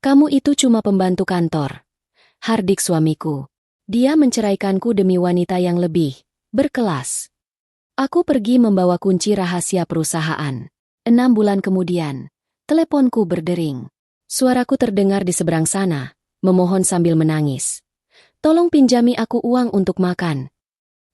Kamu itu cuma pembantu kantor. Hardik suamiku. Dia menceraikanku demi wanita yang lebih berkelas. Aku pergi membawa kunci rahasia perusahaan. 6 bulan kemudian, teleponku berdering. Suaraku terdengar di seberang sana, memohon sambil menangis. Tolong pinjami aku uang untuk makan.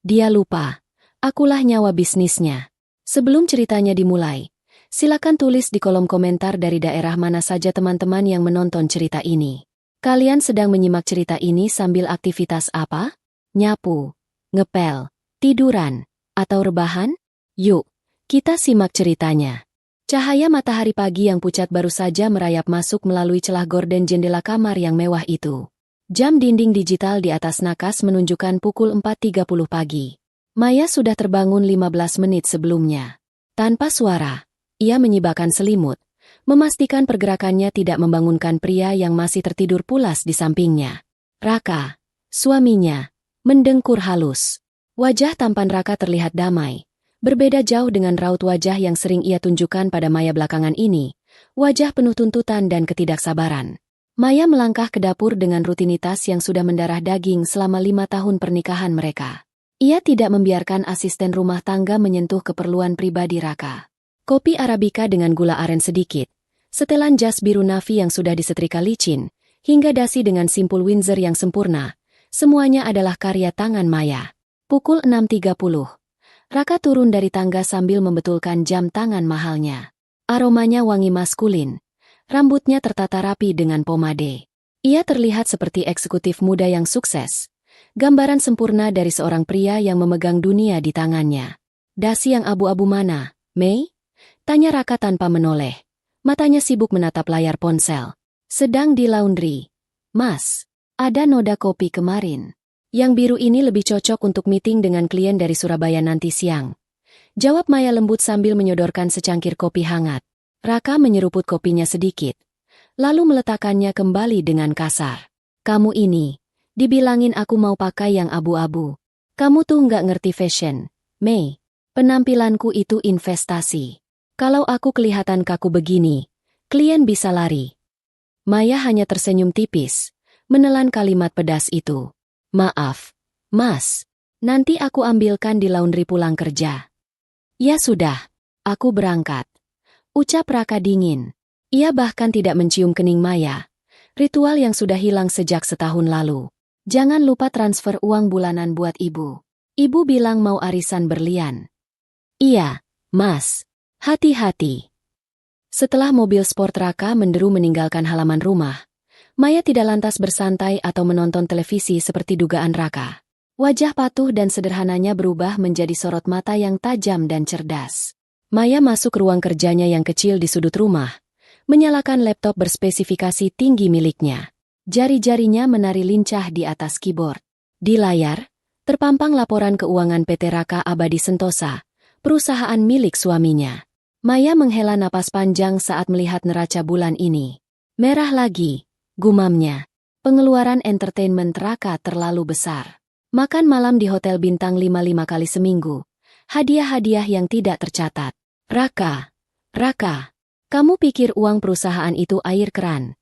Dia lupa. Akulah nyawa bisnisnya. Sebelum ceritanya dimulai, silakan tulis di kolom komentar dari daerah mana saja teman-teman yang menonton cerita ini. Kalian sedang menyimak cerita ini sambil aktivitas apa? Nyapu, ngepel, tiduran, atau rebahan? Yuk, kita simak ceritanya. Cahaya matahari pagi yang pucat baru saja merayap masuk melalui celah gorden jendela kamar yang mewah itu. Jam dinding digital di atas nakas menunjukkan pukul 4.30 pagi. Maya sudah terbangun 15 menit sebelumnya. Tanpa suara, ia menyibakkan selimut, memastikan pergerakannya tidak membangunkan pria yang masih tertidur pulas di sampingnya. Raka, suaminya, mendengkur halus. Wajah tampan Raka terlihat damai. Berbeda jauh dengan raut wajah yang sering ia tunjukkan pada Maya belakangan ini, wajah penuh tuntutan dan ketidaksabaran. Maya melangkah ke dapur dengan rutinitas yang sudah mendarah daging selama 5 tahun pernikahan mereka. Ia tidak membiarkan asisten rumah tangga menyentuh keperluan pribadi Raka. Kopi Arabica dengan gula aren sedikit, setelan jas biru navy yang sudah disetrika licin, hingga dasi dengan simpul Windsor yang sempurna, semuanya adalah karya tangan Maya. Pukul 6.30. Raka turun dari tangga sambil membetulkan jam tangan mahalnya. Aromanya wangi maskulin. Rambutnya tertata rapi dengan pomade. Ia terlihat seperti eksekutif muda yang sukses. Gambaran sempurna dari seorang pria yang memegang dunia di tangannya. Dasi yang abu-abu mana, Mei? Tanya Raka tanpa menoleh. Matanya sibuk menatap layar ponsel. Sedang di laundry. Mas, ada noda kopi kemarin. Yang biru ini lebih cocok untuk meeting dengan klien dari Surabaya nanti siang. Jawab Maya lembut sambil menyodorkan secangkir kopi hangat. Raka menyeruput kopinya sedikit. Lalu meletakkannya kembali dengan kasar. Kamu ini. Dibilangin aku mau pakai yang abu-abu. Kamu tuh nggak ngerti fashion, Mei. Penampilanku itu investasi. Kalau aku kelihatan kaku begini, klien bisa lari. Maya hanya tersenyum tipis, menelan kalimat pedas itu. Maaf, Mas. Nanti aku ambilkan di laundry pulang kerja. Ya sudah, aku berangkat. Ucap Raka dingin. Ia bahkan tidak mencium kening Maya. Ritual yang sudah hilang sejak setahun lalu. Jangan lupa transfer uang bulanan buat ibu. Ibu bilang mau arisan berlian. Iya, Mas. Hati-hati. Setelah mobil sport Raka menderu meninggalkan halaman rumah, Maya tidak lantas bersantai atau menonton televisi seperti dugaan Raka. Wajah patuh dan sederhananya berubah menjadi sorot mata yang tajam dan cerdas. Maya masuk ruang kerjanya yang kecil di sudut rumah, menyalakan laptop berspesifikasi tinggi miliknya. Jari-jarinya menari lincah di atas keyboard. Di layar, terpampang laporan keuangan PT Raka Abadi Sentosa, perusahaan milik suaminya. Maya menghela napas panjang saat melihat neraca bulan ini. Merah lagi, gumamnya. Pengeluaran entertainment Raka terlalu besar. Makan malam di hotel bintang 5 kali seminggu. Hadiah-hadiah yang tidak tercatat. Raka, kamu pikir uang perusahaan itu air keran?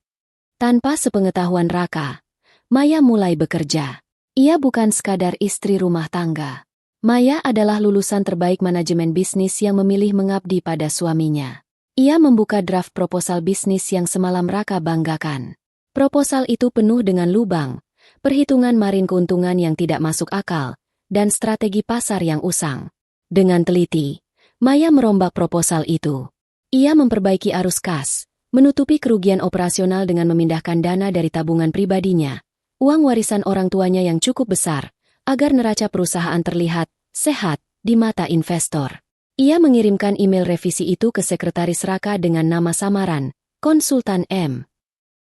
Tanpa sepengetahuan Raka, Maya mulai bekerja. Ia bukan sekadar istri rumah tangga. Maya adalah lulusan terbaik manajemen bisnis yang memilih mengabdi pada suaminya. Ia membuka draft proposal bisnis yang semalam Raka banggakan. Proposal itu penuh dengan lubang, perhitungan marin keuntungan yang tidak masuk akal, dan strategi pasar yang usang. Dengan teliti, Maya merombak proposal itu. Ia memperbaiki arus kas, menutupi kerugian operasional dengan memindahkan dana dari tabungan pribadinya, uang warisan orang tuanya yang cukup besar, agar neraca perusahaan terlihat sehat di mata investor. Ia mengirimkan email revisi itu ke sekretaris Raka dengan nama samaran, Konsultan M.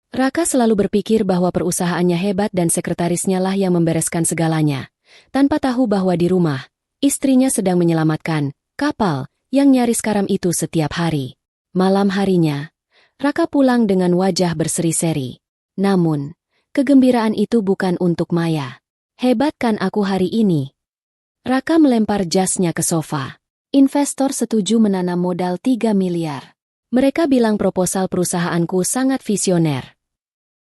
Raka selalu berpikir bahwa perusahaannya hebat dan sekretarisnya lah yang membereskan segalanya, tanpa tahu bahwa di rumah, istrinya sedang menyelamatkan kapal yang nyaris karam itu setiap hari. Malam harinya, Raka pulang dengan wajah berseri-seri. Namun, kegembiraan itu bukan untuk Maya. Hebat kan aku hari ini? Raka melempar jasnya ke sofa. Investor setuju menanam modal 3 miliar. Mereka bilang proposal perusahaanku sangat visioner.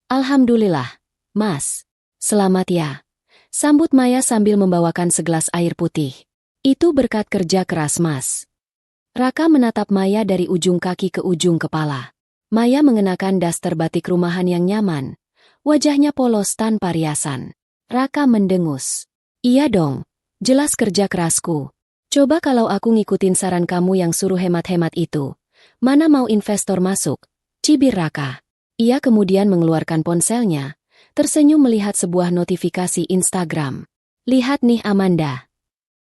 Alhamdulillah, Mas. Selamat ya. Sambut Maya sambil membawakan segelas air putih. Itu berkat kerja keras Mas. Raka menatap Maya dari ujung kaki ke ujung kepala. Maya mengenakan daster batik rumahan yang nyaman. Wajahnya polos tanpa riasan. Raka mendengus. Iya dong, jelas kerja kerasku. Coba kalau aku ngikutin saran kamu yang suruh hemat-hemat itu. Mana mau investor masuk? Cibir Raka. Ia kemudian mengeluarkan ponselnya, tersenyum melihat sebuah notifikasi Instagram. Lihat nih Amanda.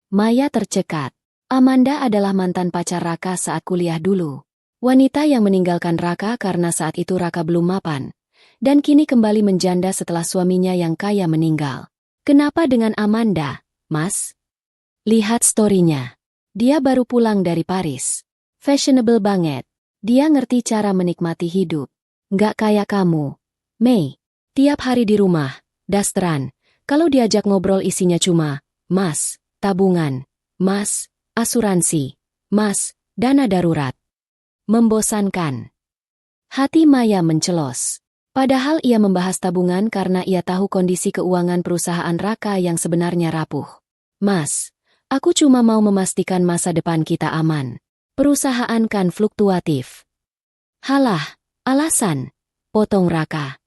Maya tercekat. Amanda adalah mantan pacar Raka saat kuliah dulu. Wanita yang meninggalkan Raka karena saat itu Raka belum mapan. Dan kini kembali menjanda setelah suaminya yang kaya meninggal. Kenapa dengan Amanda, Mas? Lihat story-nya. Dia baru pulang dari Paris. Fashionable banget. Dia ngerti cara menikmati hidup. Nggak kayak kamu. Mei, tiap hari di rumah, dasteran. Kalau diajak ngobrol isinya cuma, Mas, tabungan, Mas, asuransi, Mas, dana darurat. Membosankan. Hati Maya mencelos. Padahal ia membahas tabungan karena ia tahu kondisi keuangan perusahaan Raka yang sebenarnya rapuh. Mas, aku cuma mau memastikan masa depan kita aman. Perusahaan kan fluktuatif. Halah, alasan, potong Raka.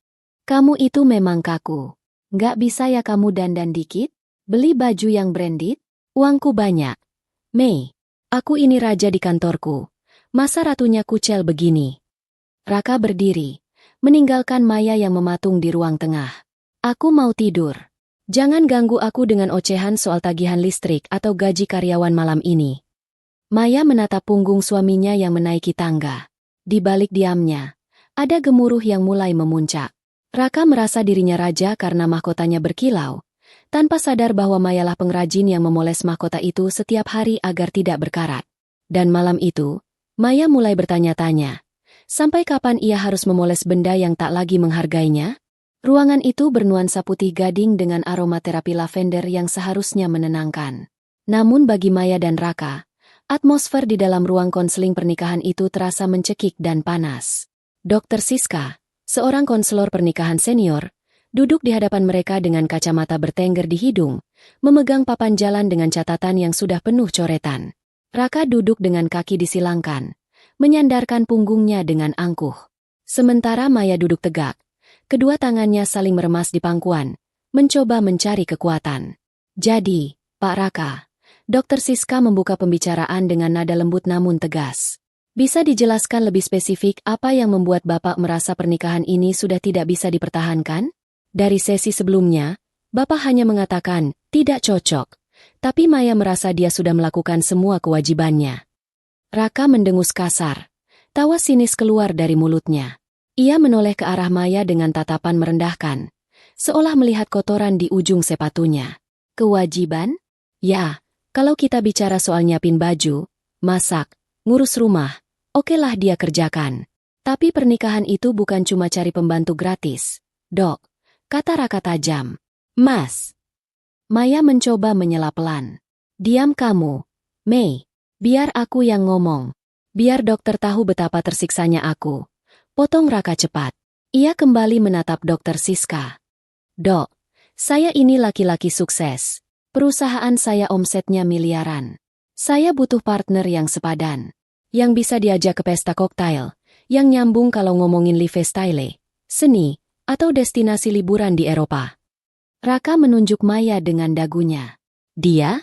Kamu itu memang kaku. Nggak bisa ya kamu dandan dikit? Beli baju yang branded? Uangku banyak. Mei, aku ini raja di kantorku. Masa ratunya kucel begini? Raka berdiri, meninggalkan Maya yang mematung di ruang tengah. Aku mau tidur. Jangan ganggu aku dengan ocehan soal tagihan listrik atau gaji karyawan malam ini. Maya menatap punggung suaminya yang menaiki tangga. Di balik diamnya, ada gemuruh yang mulai memuncak. Raka merasa dirinya raja karena mahkotanya berkilau, tanpa sadar bahwa Mayalah pengrajin yang memoles mahkota itu setiap hari agar tidak berkarat. Dan malam itu, Maya mulai bertanya-tanya, sampai kapan ia harus memoles benda yang tak lagi menghargainya? Ruangan itu bernuansa putih gading dengan aroma terapi lavender yang seharusnya menenangkan. Namun bagi Maya dan Raka, atmosfer di dalam ruang konseling pernikahan itu terasa mencekik dan panas. Dr. Siska, seorang konselor pernikahan senior, duduk di hadapan mereka dengan kacamata bertengger di hidung, memegang papan jalan dengan catatan yang sudah penuh coretan. Raka duduk dengan kaki disilangkan, menyandarkan punggungnya dengan angkuh. Sementara Maya duduk tegak, kedua tangannya saling meremas di pangkuan, mencoba mencari kekuatan. Jadi, Pak Raka, Dr. Siska membuka pembicaraan dengan nada lembut namun tegas. Bisa dijelaskan lebih spesifik apa yang membuat Bapak merasa pernikahan ini sudah tidak bisa dipertahankan? Dari sesi sebelumnya, Bapak hanya mengatakan, tidak cocok. Tapi Maya merasa dia sudah melakukan semua kewajibannya. Raka mendengus kasar. Tawa sinis keluar dari mulutnya. Ia menoleh ke arah Maya dengan tatapan merendahkan, seolah melihat kotoran di ujung sepatunya. Kewajiban? Ya, kalau kita bicara soal nyiapin baju, masak, ngurus rumah, okelah dia kerjakan. Tapi pernikahan itu bukan cuma cari pembantu gratis. Dok, kata Raka tajam. Mas. Maya mencoba menyela pelan. Diam kamu, Mei. Biar aku yang ngomong. Biar dokter tahu betapa tersiksanya aku. Potong Raka cepat. Ia kembali menatap Dr. Siska. Dok, saya ini laki-laki sukses. Perusahaan saya omsetnya miliaran. Saya butuh partner yang sepadan. Yang bisa diajak ke pesta koktail. Yang nyambung kalau ngomongin lifestyle, seni, atau destinasi liburan di Eropa. Raka menunjuk Maya dengan dagunya. Dia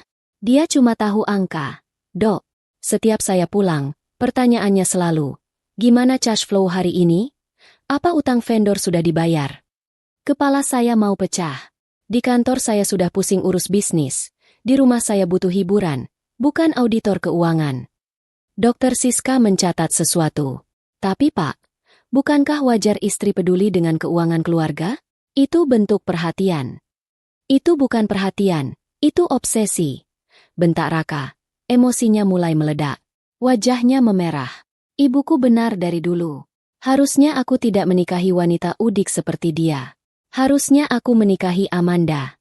cuma tahu angka. Dok, setiap saya pulang, pertanyaannya selalu, gimana cash flow hari ini? Apa utang vendor sudah dibayar? Kepala saya mau pecah. Di kantor saya sudah pusing urus bisnis. Di rumah saya butuh hiburan, bukan auditor keuangan. Dr. Siska mencatat sesuatu. Tapi Pak, bukankah wajar istri peduli dengan keuangan keluarga? Itu bentuk perhatian. Itu bukan perhatian, itu obsesi. Bentak Raka. Emosinya mulai meledak. Wajahnya memerah. Ibuku benar dari dulu. Harusnya aku tidak menikahi wanita udik seperti dia. Harusnya aku menikahi Amanda.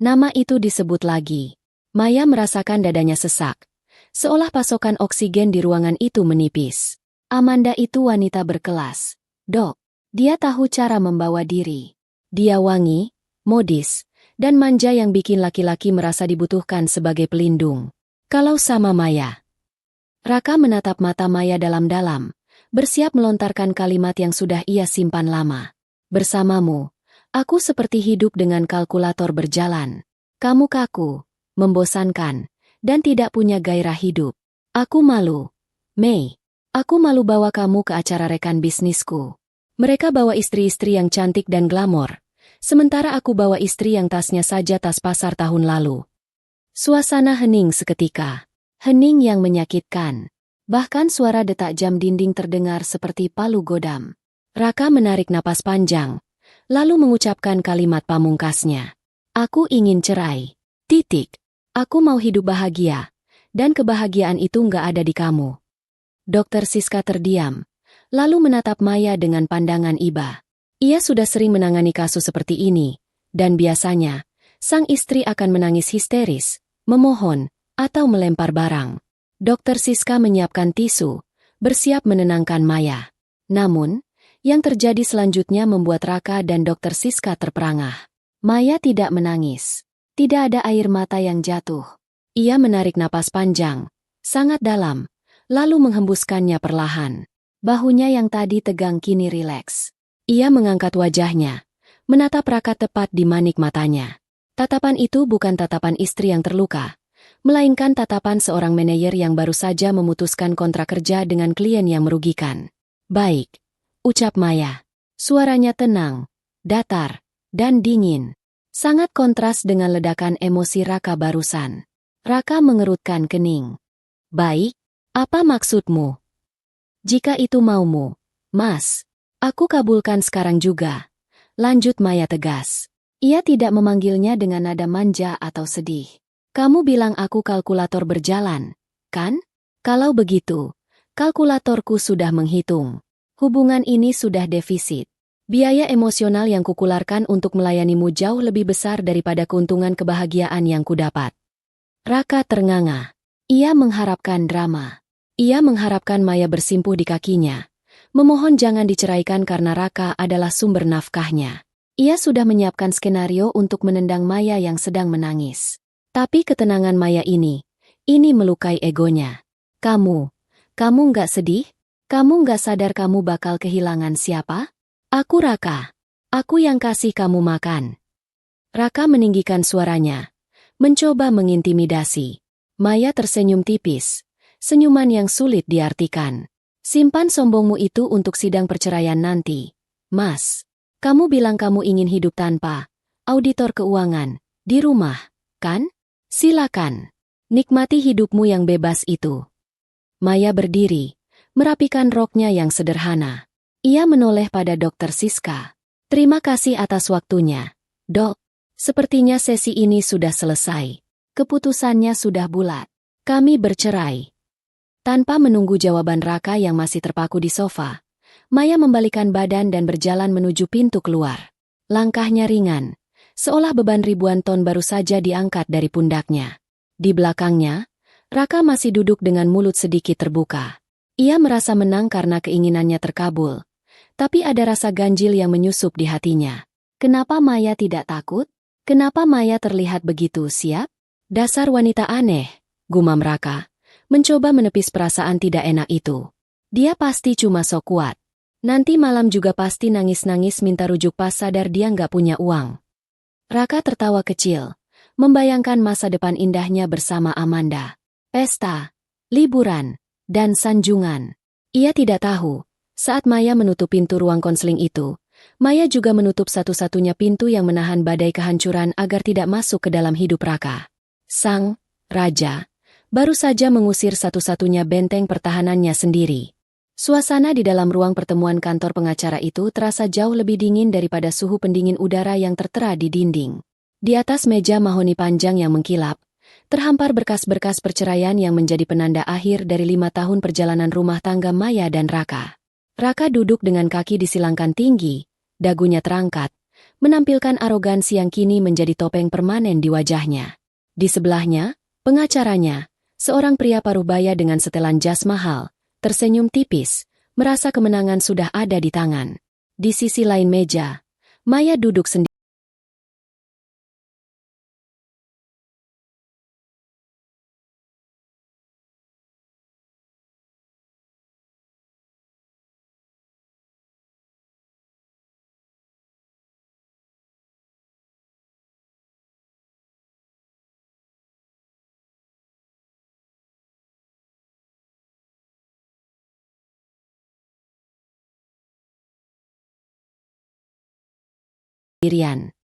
Nama itu disebut lagi. Maya merasakan dadanya sesak. Seolah pasokan oksigen di ruangan itu menipis. Amanda itu wanita berkelas. Dok, Dia tahu cara membawa diri. Dia wangi, modis, dan manja yang bikin laki-laki merasa dibutuhkan sebagai pelindung. Kalau sama Maya. Raka menatap mata Maya dalam-dalam, bersiap melontarkan kalimat yang sudah ia simpan lama. Bersamamu, aku seperti hidup dengan kalkulator berjalan. Kamu kaku, membosankan, dan tidak punya gairah hidup. Aku malu. Mei, aku malu bawa kamu ke acara rekan bisnisku. Mereka bawa istri-istri yang cantik dan glamor, sementara aku bawa istri yang tasnya saja tas pasar tahun lalu. Suasana hening seketika. Hening yang menyakitkan. Bahkan suara detak jam dinding terdengar seperti palu godam. Raka menarik napas panjang, lalu mengucapkan kalimat pamungkasnya. Aku ingin cerai. Titik. Aku mau hidup bahagia. Dan kebahagiaan itu nggak ada di kamu. Dokter Siska terdiam, lalu menatap Maya dengan pandangan iba. Ia sudah sering menangani kasus seperti ini, dan biasanya, sang istri akan menangis histeris, memohon, atau melempar barang. Dokter Siska menyiapkan tisu, bersiap menenangkan Maya. Namun, yang terjadi selanjutnya membuat Raka dan Dokter Siska terperangah. Maya tidak menangis. Tidak ada air mata yang jatuh. Ia menarik napas panjang, sangat dalam, lalu menghembuskannya perlahan. Bahunya yang tadi tegang kini rileks. Ia mengangkat wajahnya, menatap Raka tepat di manik matanya. Tatapan itu bukan tatapan istri yang terluka, melainkan tatapan seorang manajer yang baru saja memutuskan kontrak kerja dengan klien yang merugikan. Baik, ucap Maya. Suaranya tenang, datar, dan dingin. Sangat kontras dengan ledakan emosi Raka barusan. Raka mengerutkan kening. Baik, apa maksudmu? Jika itu maumu, Mas, aku kabulkan sekarang juga. Lanjut Maya tegas. Ia tidak memanggilnya dengan nada manja atau sedih. Kamu bilang aku kalkulator berjalan, kan? Kalau begitu, kalkulatorku sudah menghitung. Hubungan ini sudah defisit. Biaya emosional yang kukeluarkan untuk melayanimu jauh lebih besar daripada keuntungan kebahagiaan yang kudapat. Raka ternganga. Ia mengharapkan drama. Ia mengharapkan Maya bersimpuh di kakinya. Memohon jangan diceraikan karena Raka adalah sumber nafkahnya. Ia sudah menyiapkan skenario untuk menendang Maya yang sedang menangis. Tapi ketenangan Maya ini melukai egonya. Kamu nggak sedih? Kamu nggak sadar kamu bakal kehilangan siapa? Aku Raka. Aku yang kasih kamu makan. Raka meninggikan suaranya, mencoba mengintimidasi. Maya tersenyum tipis. Senyuman yang sulit diartikan. Simpan sombongmu itu untuk sidang perceraian nanti. Mas, kamu bilang kamu ingin hidup tanpa auditor keuangan di rumah, kan? Silakan. Nikmati hidupmu yang bebas itu. Maya berdiri, merapikan roknya yang sederhana. Ia menoleh pada Dokter Siska. Terima kasih atas waktunya, Dok. Sepertinya sesi ini sudah selesai. Keputusannya sudah bulat. Kami bercerai. Tanpa menunggu jawaban Raka yang masih terpaku di sofa, Maya membalikan badan dan berjalan menuju pintu keluar. Langkahnya ringan, seolah beban ribuan ton baru saja diangkat dari pundaknya. Di belakangnya, Raka masih duduk dengan mulut sedikit terbuka. Ia merasa menang karena keinginannya terkabul, tapi ada rasa ganjil yang menyusup di hatinya. Kenapa Maya tidak takut? Kenapa Maya terlihat begitu siap? Dasar wanita aneh, gumam Raka. Mencoba menepis perasaan tidak enak itu. Dia pasti cuma sok kuat. Nanti malam juga pasti nangis-nangis minta rujuk pas sadar dia nggak punya uang. Raka tertawa kecil, membayangkan masa depan indahnya bersama Amanda. Pesta, liburan, dan sanjungan. Ia tidak tahu, saat Maya menutup pintu ruang konseling itu, Maya juga menutup satu-satunya pintu yang menahan badai kehancuran agar tidak masuk ke dalam hidup Raka. Sang Raja baru saja mengusir satu-satunya benteng pertahanannya sendiri. Suasana di dalam ruang pertemuan kantor pengacara itu terasa jauh lebih dingin daripada suhu pendingin udara yang tertera di dinding. Di atas meja mahoni panjang yang mengkilap, terhampar berkas-berkas perceraian yang menjadi penanda akhir dari 5 tahun perjalanan rumah tangga Maya dan Raka. Raka duduk dengan kaki disilangkan tinggi, dagunya terangkat, menampilkan arogansi yang kini menjadi topeng permanen di wajahnya. Di sebelahnya, pengacaranya, seorang pria paruh baya dengan setelan jas mahal, tersenyum tipis, merasa kemenangan sudah ada di tangan. Di sisi lain meja, Maya duduk sendiri.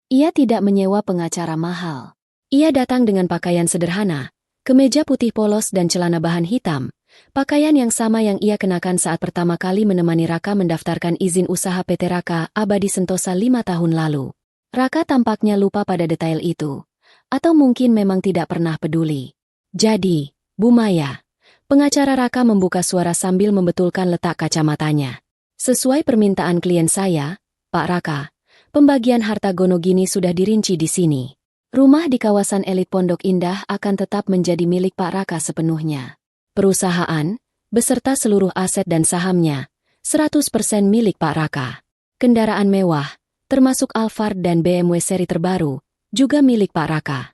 Ia tidak menyewa pengacara mahal. Ia datang dengan pakaian sederhana, kemeja putih polos dan celana bahan hitam, pakaian yang sama yang ia kenakan saat pertama kali menemani Raka mendaftarkan izin usaha PT Raka Abadi Sentosa 5 tahun lalu. Raka tampaknya lupa pada detail itu. Atau mungkin memang tidak pernah peduli. Jadi, Bu Maya, pengacara Raka membuka suara sambil membetulkan letak kacamatanya. Sesuai permintaan klien saya, Pak Raka, pembagian harta Gonogini sudah dirinci di sini. Rumah di kawasan elit Pondok Indah akan tetap menjadi milik Pak Raka sepenuhnya. Perusahaan, beserta seluruh aset dan sahamnya, 100% milik Pak Raka. Kendaraan mewah, termasuk Alphard dan BMW seri terbaru, juga milik Pak Raka.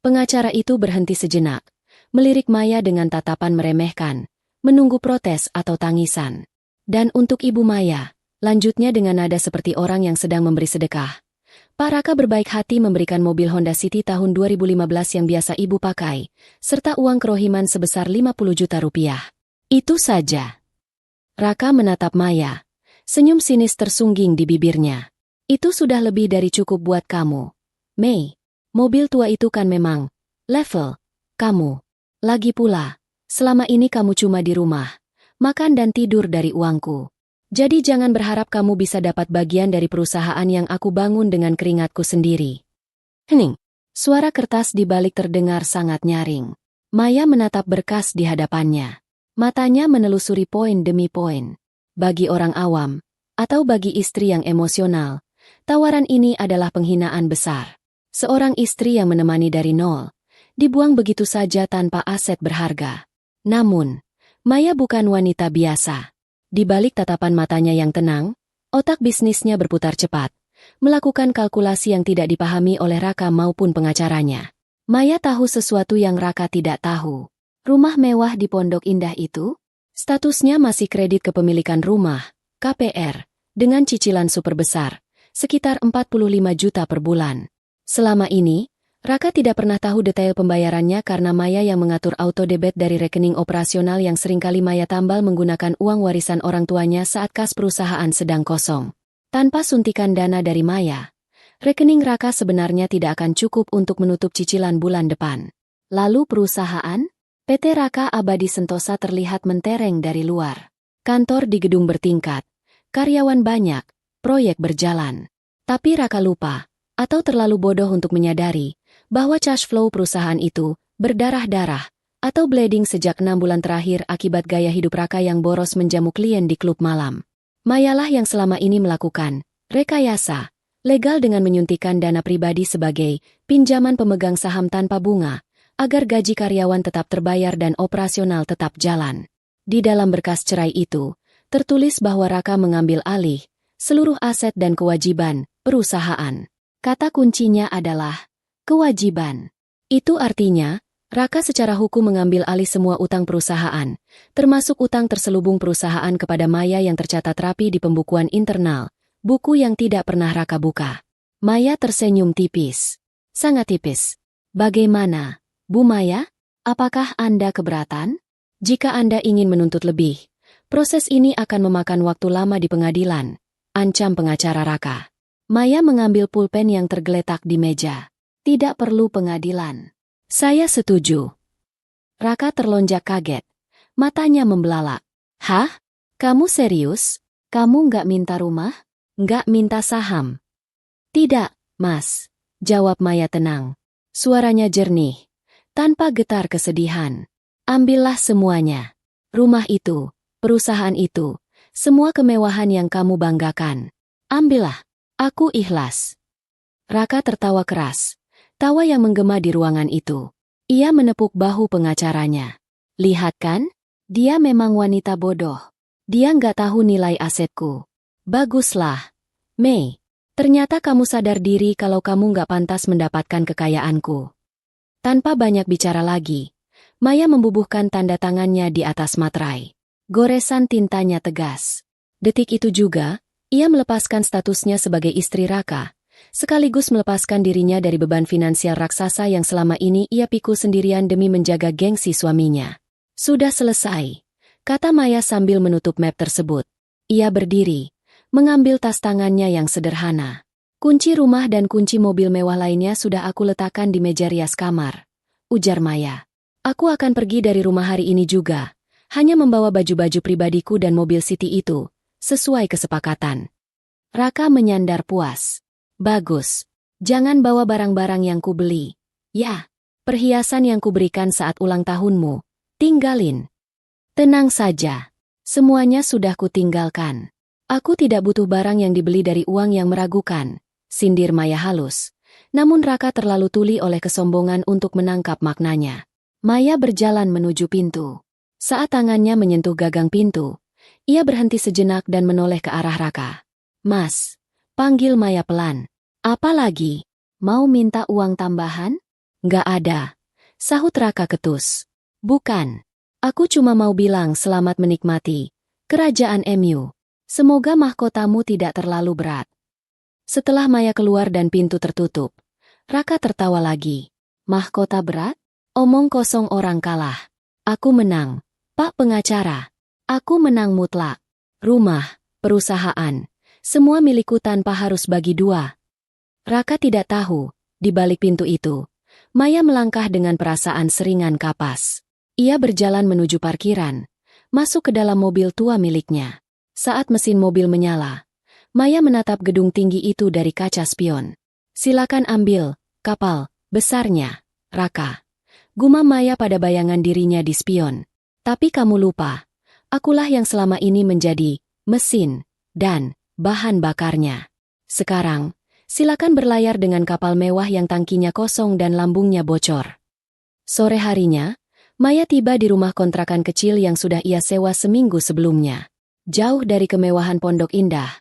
Pengacara itu berhenti sejenak, melirik Maya dengan tatapan meremehkan, menunggu protes atau tangisan. Dan untuk Ibu Maya, lanjutnya dengan nada seperti orang yang sedang memberi sedekah. Pak Raka berbaik hati memberikan mobil Honda City tahun 2015 yang biasa Ibu pakai, serta uang kerohiman sebesar 50 juta rupiah. Itu saja. Raka menatap Maya. Senyum sinis tersungging di bibirnya. Itu sudah lebih dari cukup buat kamu. Mei, mobil tua itu kan memang level kamu. Lagi pula, selama ini kamu cuma di rumah, makan dan tidur dari uangku. Jadi jangan berharap kamu bisa dapat bagian dari perusahaan yang aku bangun dengan keringatku sendiri. Hening. Suara kertas di balik terdengar sangat nyaring. Maya menatap berkas di hadapannya. Matanya menelusuri poin demi poin. Bagi orang awam, atau bagi istri yang emosional, tawaran ini adalah penghinaan besar. Seorang istri yang menemani dari nol, dibuang begitu saja tanpa aset berharga. Namun, Maya bukan wanita biasa. Di balik tatapan matanya yang tenang, otak bisnisnya berputar cepat, melakukan kalkulasi yang tidak dipahami oleh Raka maupun pengacaranya. Maya tahu sesuatu yang Raka tidak tahu. Rumah mewah di Pondok Indah itu, statusnya masih kredit kepemilikan rumah, KPR, dengan cicilan super besar, sekitar 45 juta per bulan. Selama ini, Raka tidak pernah tahu detail pembayarannya karena Maya yang mengatur auto debit dari rekening operasional yang seringkali Maya tambal menggunakan uang warisan orang tuanya saat kas perusahaan sedang kosong. Tanpa suntikan dana dari Maya, rekening Raka sebenarnya tidak akan cukup untuk menutup cicilan bulan depan. Lalu perusahaan? PT Raka Abadi Sentosa terlihat mentereng dari luar. Kantor di gedung bertingkat, karyawan banyak, proyek berjalan. Tapi Raka lupa, atau terlalu bodoh untuk menyadari, bahwa cash flow perusahaan itu berdarah-darah atau bleeding sejak 6 bulan terakhir akibat gaya hidup Raka yang boros menjamu klien di klub malam. Mayalah yang selama ini melakukan rekayasa legal dengan menyuntikkan dana pribadi sebagai pinjaman pemegang saham tanpa bunga agar gaji karyawan tetap terbayar dan operasional tetap jalan. Di dalam berkas cerai itu, tertulis bahwa Raka mengambil alih seluruh aset dan kewajiban perusahaan. Kata kuncinya adalah kewajiban. Itu artinya, Raka secara hukum mengambil alih semua utang perusahaan, termasuk utang terselubung perusahaan kepada Maya yang tercatat rapi di pembukuan internal, buku yang tidak pernah Raka buka. Maya tersenyum tipis. Sangat tipis. Bagaimana, Bu Maya? Apakah Anda keberatan? Jika Anda ingin menuntut lebih, proses ini akan memakan waktu lama di pengadilan, ancam pengacara Raka. Maya mengambil pulpen yang tergeletak di meja. Tidak perlu pengadilan. Saya setuju. Raka terlonjak kaget. Matanya membelalak. Hah? Kamu serius? Kamu nggak minta rumah? Nggak minta saham? Tidak, Mas. Jawab Maya tenang. Suaranya jernih, tanpa getar kesedihan. Ambillah semuanya. Rumah itu, perusahaan itu, semua kemewahan yang kamu banggakan. Ambillah. Aku ikhlas. Raka tertawa keras. Tawa yang menggema di ruangan itu. Ia menepuk bahu pengacaranya. Lihat kan? Dia memang wanita bodoh. Dia nggak tahu nilai asetku. Baguslah. Mei, ternyata kamu sadar diri kalau kamu nggak pantas mendapatkan kekayaanku. Tanpa banyak bicara lagi, Maya membubuhkan tanda tangannya di atas materai. Goresan tintanya tegas. Detik itu juga, ia melepaskan statusnya sebagai istri Raka, sekaligus melepaskan dirinya dari beban finansial raksasa yang selama ini ia pikul sendirian demi menjaga gengsi suaminya. Sudah selesai, kata Maya sambil menutup map tersebut. Ia berdiri, mengambil tas tangannya yang sederhana. Kunci rumah dan kunci mobil mewah lainnya sudah aku letakkan di meja rias kamar, ujar Maya. Aku akan pergi dari rumah hari ini juga, hanya membawa baju-baju pribadiku dan mobil City itu, sesuai kesepakatan. Raka menyandar puas. Bagus. Jangan bawa barang-barang yang kubeli. Ya, perhiasan yang kuberikan saat ulang tahunmu. Tinggalin. Tenang saja. Semuanya sudah kutinggalkan. Aku tidak butuh barang yang dibeli dari uang yang meragukan, sindir Maya halus. Namun Raka terlalu tuli oleh kesombongan untuk menangkap maknanya. Maya berjalan menuju pintu. Saat tangannya menyentuh gagang pintu, ia berhenti sejenak dan menoleh ke arah Raka. Mas, panggil Maya pelan. Apa lagi? Mau minta uang tambahan? Nggak ada, sahut Raka ketus. Bukan, aku cuma mau bilang selamat menikmati Kerajaan MU. Semoga mahkotamu tidak terlalu berat. Setelah Maya keluar dan pintu tertutup, Raka tertawa lagi. Mahkota berat? Omong kosong orang kalah. Aku menang, Pak Pengacara. Aku menang mutlak. Rumah, perusahaan, semua milikku tanpa harus bagi dua. Raka tidak tahu, di balik pintu itu, Maya melangkah dengan perasaan seringan kapas. Ia berjalan menuju parkiran, masuk ke dalam mobil tua miliknya. Saat mesin mobil menyala, Maya menatap gedung tinggi itu dari kaca spion. Silakan ambil kapal besarnya, Raka. Gumam Maya pada bayangan dirinya di spion. Tapi kamu lupa, akulah yang selama ini menjadi mesin dan bahan bakarnya. Sekarang, silakan berlayar dengan kapal mewah yang tangkinya kosong dan lambungnya bocor. Sore harinya, Maya tiba di rumah kontrakan kecil yang sudah ia sewa seminggu sebelumnya. Jauh dari kemewahan Pondok Indah,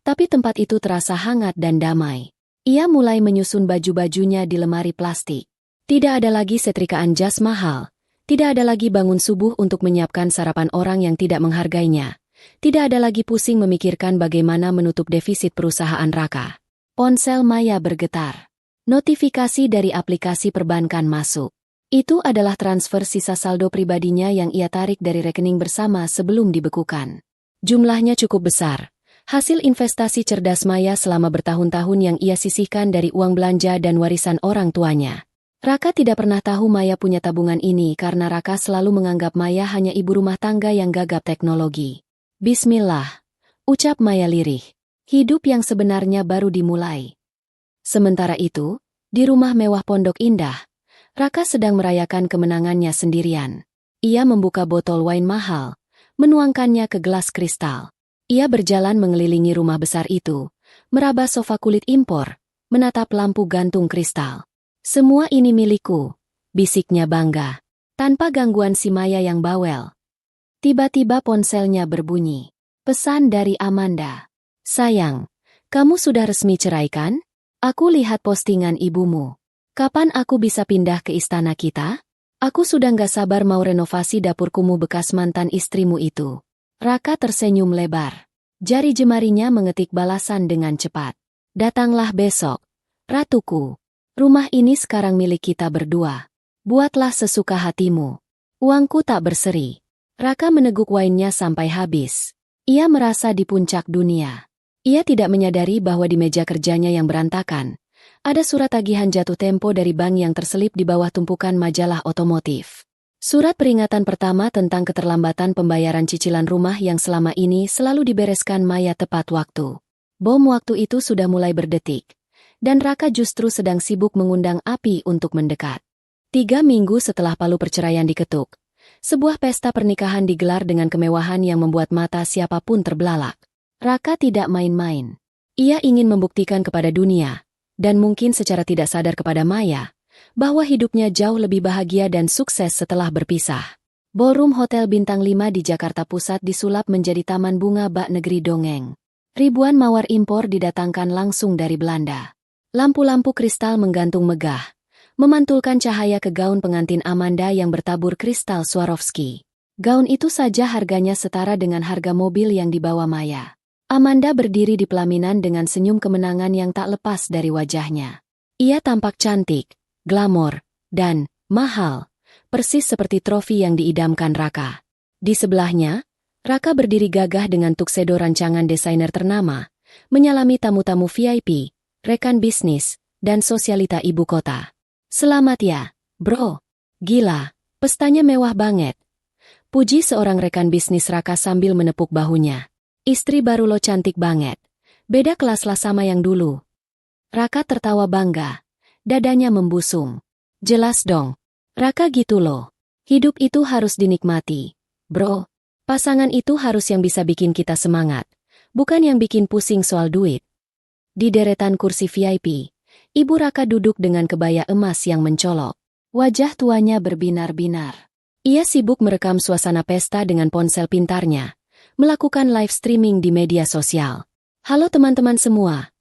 tapi tempat itu terasa hangat dan damai. Ia mulai menyusun baju-bajunya di lemari plastik. Tidak ada lagi setrikaan jas mahal, tidak ada lagi bangun subuh untuk menyiapkan sarapan orang yang tidak menghargainya. Tidak ada lagi pusing memikirkan bagaimana menutup defisit perusahaan Raka. Ponsel Maya bergetar. Notifikasi dari aplikasi perbankan masuk. Itu adalah transfer sisa saldo pribadinya yang ia tarik dari rekening bersama sebelum dibekukan. Jumlahnya cukup besar. Hasil investasi cerdas Maya selama bertahun-tahun yang ia sisihkan dari uang belanja dan warisan orang tuanya. Raka tidak pernah tahu Maya punya tabungan ini karena Raka selalu menganggap Maya hanya ibu rumah tangga yang gagap teknologi. Bismillah, ucap Maya lirih. Hidup yang sebenarnya baru dimulai. Sementara itu, di rumah mewah Pondok Indah, Raka sedang merayakan kemenangannya sendirian. Ia membuka botol wine mahal, menuangkannya ke gelas kristal. Ia berjalan mengelilingi rumah besar itu, meraba sofa kulit impor, menatap lampu gantung kristal. Semua ini milikku, bisiknya bangga, tanpa gangguan si Maya yang bawel. Tiba-tiba ponselnya berbunyi. Pesan dari Amanda. Sayang, kamu sudah resmi cerai kan? Aku lihat postingan ibumu. Kapan aku bisa pindah ke istana kita? Aku sudah nggak sabar mau renovasi dapur kumuh bekas mantan istrimu itu. Raka tersenyum lebar. Jari jemarinya mengetik balasan dengan cepat. Datanglah besok, ratuku. Rumah ini sekarang milik kita berdua. Buatlah sesuka hatimu. Uangku tak berseri. Raka meneguk wine-nya sampai habis. Ia merasa di puncak dunia. Ia tidak menyadari bahwa di meja kerjanya yang berantakan, ada surat tagihan jatuh tempo dari bank yang terselip di bawah tumpukan majalah otomotif. Surat peringatan pertama tentang keterlambatan pembayaran cicilan rumah yang selama ini selalu dibereskan Maya tepat waktu. Bom waktu itu sudah mulai berdetik, dan Raka justru sedang sibuk mengundang api untuk mendekat. 3 minggu setelah palu perceraian diketuk, sebuah pesta pernikahan digelar dengan kemewahan yang membuat mata siapapun terbelalak. Raka tidak main-main. Ia ingin membuktikan kepada dunia, dan mungkin secara tidak sadar kepada Maya, bahwa hidupnya jauh lebih bahagia dan sukses setelah berpisah. Ballroom Hotel Bintang 5 di Jakarta Pusat disulap menjadi taman bunga bak negeri dongeng. Ribuan mawar impor didatangkan langsung dari Belanda. Lampu-lampu kristal menggantung megah, memantulkan cahaya ke gaun pengantin Amanda yang bertabur kristal Swarovski. Gaun itu saja harganya setara dengan harga mobil yang dibawa Maya. Amanda berdiri di pelaminan dengan senyum kemenangan yang tak lepas dari wajahnya. Ia tampak cantik, glamor, dan mahal, persis seperti trofi yang diidamkan Raka. Di sebelahnya, Raka berdiri gagah dengan tuxedo rancangan desainer ternama, menyalami tamu-tamu VIP, rekan bisnis, dan sosialita ibu kota. Selamat ya, bro. Gila, pestanya mewah banget. Puji seorang rekan bisnis Raka sambil menepuk bahunya. Istri baru lo cantik banget. Beda kelas lah sama yang dulu. Raka tertawa bangga. Dadanya membusung. Jelas dong. Raka gitu loh. Hidup itu harus dinikmati. Bro. Pasangan itu harus yang bisa bikin kita semangat, bukan yang bikin pusing soal duit. Di deretan kursi VIP, Ibu Raka duduk dengan kebaya emas yang mencolok. Wajah tuanya berbinar-binar. Ia sibuk merekam suasana pesta dengan ponsel pintarnya, melakukan live streaming di media sosial. Halo teman-teman semua.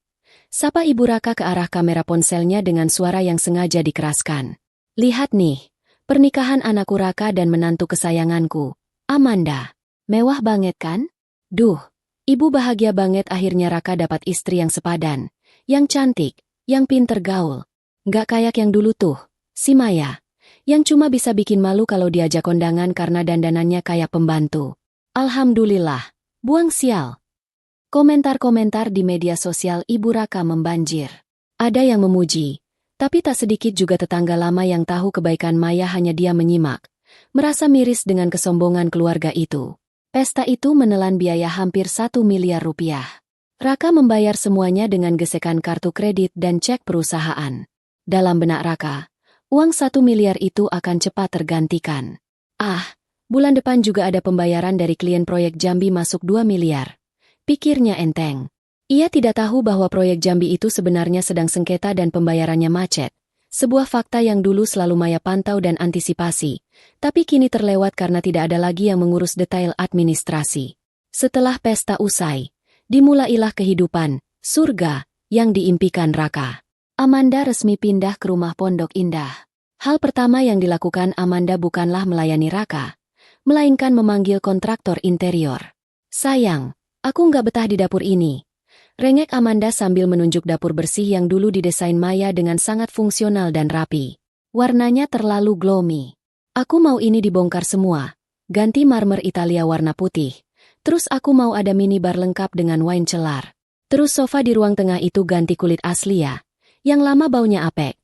Sapa Ibu Raka ke arah kamera ponselnya dengan suara yang sengaja dikeraskan. Lihat nih, pernikahan anakku Raka dan menantu kesayanganku, Amanda. Mewah banget kan? Duh, ibu bahagia banget akhirnya Raka dapat istri yang sepadan, yang cantik, yang pinter gaul. Nggak kayak yang dulu tuh, si Maya, yang cuma bisa bikin malu kalau diajak kondangan karena dandanannya kayak pembantu. Alhamdulillah, buang sial. Komentar-komentar di media sosial Ibu Raka membanjir. Ada yang memuji, tapi tak sedikit juga tetangga lama yang tahu kebaikan Maya hanya dia menyimak, merasa miris dengan kesombongan keluarga itu. Pesta itu menelan biaya hampir 1 miliar rupiah. Raka membayar semuanya dengan gesekan kartu kredit dan cek perusahaan. Dalam benak Raka, uang 1 miliar itu akan cepat tergantikan. Bulan depan juga ada pembayaran dari klien proyek Jambi masuk 2 miliar. Pikirnya enteng. Ia tidak tahu bahwa proyek Jambi itu sebenarnya sedang sengketa dan pembayarannya macet. Sebuah fakta yang dulu selalu Maya pantau dan antisipasi, tapi kini terlewat karena tidak ada lagi yang mengurus detail administrasi. Setelah pesta usai, dimulailah kehidupan, surga, yang diimpikan Raka. Amanda resmi pindah ke rumah Pondok Indah. Hal pertama yang dilakukan Amanda bukanlah melayani Raka, melainkan memanggil kontraktor interior. Sayang, aku nggak betah di dapur ini. Rengek Amanda sambil menunjuk dapur bersih yang dulu didesain Maya dengan sangat fungsional dan rapi. Warnanya terlalu gloomy. Aku mau ini dibongkar semua. Ganti marmer Italia warna putih. Terus aku mau ada minibar lengkap dengan wine cellar. Terus sofa di ruang tengah itu ganti kulit asli ya. Yang lama baunya apek.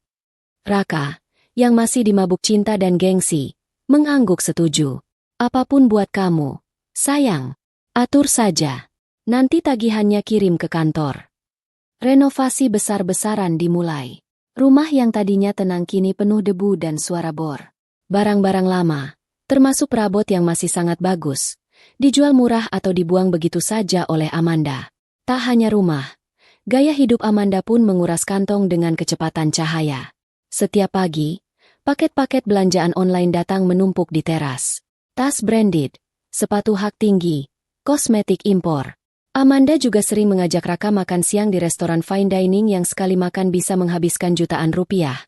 Raka, yang masih dimabuk cinta dan gengsi, mengangguk setuju. Apapun buat kamu. Sayang, atur saja. Nanti tagihannya kirim ke kantor. Renovasi besar-besaran dimulai. Rumah yang tadinya tenang kini penuh debu dan suara bor. Barang-barang lama, termasuk perabot yang masih sangat bagus, dijual murah atau dibuang begitu saja oleh Amanda. Tak hanya rumah, gaya hidup Amanda pun menguras kantong dengan kecepatan cahaya. Setiap pagi, paket-paket belanjaan online datang menumpuk di teras. Tas branded, sepatu hak tinggi, kosmetik impor. Amanda juga sering mengajak Raka makan siang di restoran fine dining yang sekali makan bisa menghabiskan jutaan rupiah,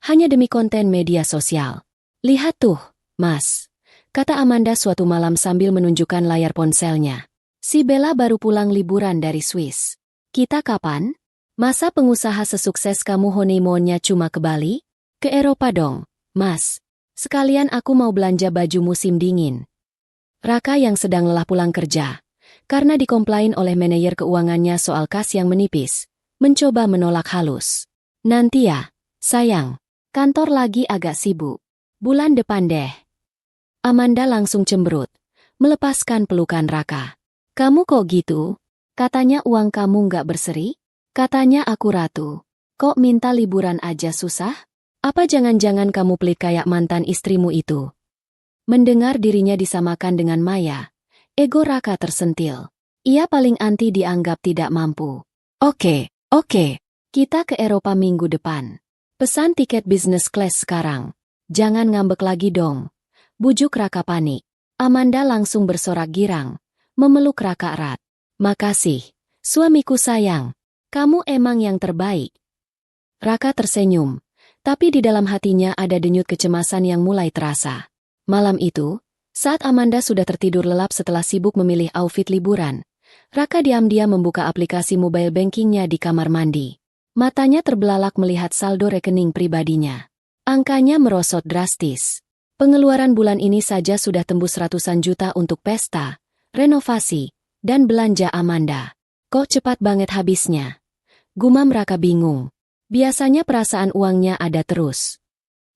hanya demi konten media sosial. Lihat tuh, Mas, kata Amanda suatu malam sambil menunjukkan layar ponselnya. Si Bella baru pulang liburan dari Swiss. Kita kapan? Masa pengusaha sesukses kamu honeymoon-nya cuma ke Bali? Ke Eropa dong, Mas. Sekalian aku mau belanja baju musim dingin. Raka yang sedang lelah pulang kerja, karena dikomplain oleh manajer keuangannya soal kas yang menipis, mencoba menolak halus. Nanti ya, sayang, kantor lagi agak sibuk. Bulan depan deh. Amanda langsung cemberut, melepaskan pelukan Raka. Kamu kok gitu? Katanya uang kamu nggak berseri? Katanya aku ratu. Kok minta liburan aja susah? Apa jangan-jangan kamu pelit kayak mantan istrimu itu? Mendengar dirinya disamakan dengan Maya, ego Raka tersentil. Ia paling anti dianggap tidak mampu. Oke, kita ke Eropa minggu depan. Pesan tiket business class sekarang. Jangan ngambek lagi dong. Bujuk Raka panik. Amanda langsung bersorak girang, memeluk Raka erat. Makasih, Suamiku sayang, kamu emang yang terbaik. Raka tersenyum, tapi di dalam hatinya ada denyut kecemasan yang mulai terasa. Malam itu, saat Amanda sudah tertidur lelap setelah sibuk memilih outfit liburan, Raka diam-diam membuka aplikasi mobile bankingnya di kamar mandi. Matanya terbelalak melihat saldo rekening pribadinya. Angkanya merosot drastis. Pengeluaran bulan ini saja sudah tembus ratusan juta untuk pesta, renovasi, dan belanja Amanda. Kok cepat banget habisnya? Gumam Raka bingung. Biasanya perasaan uangnya ada terus.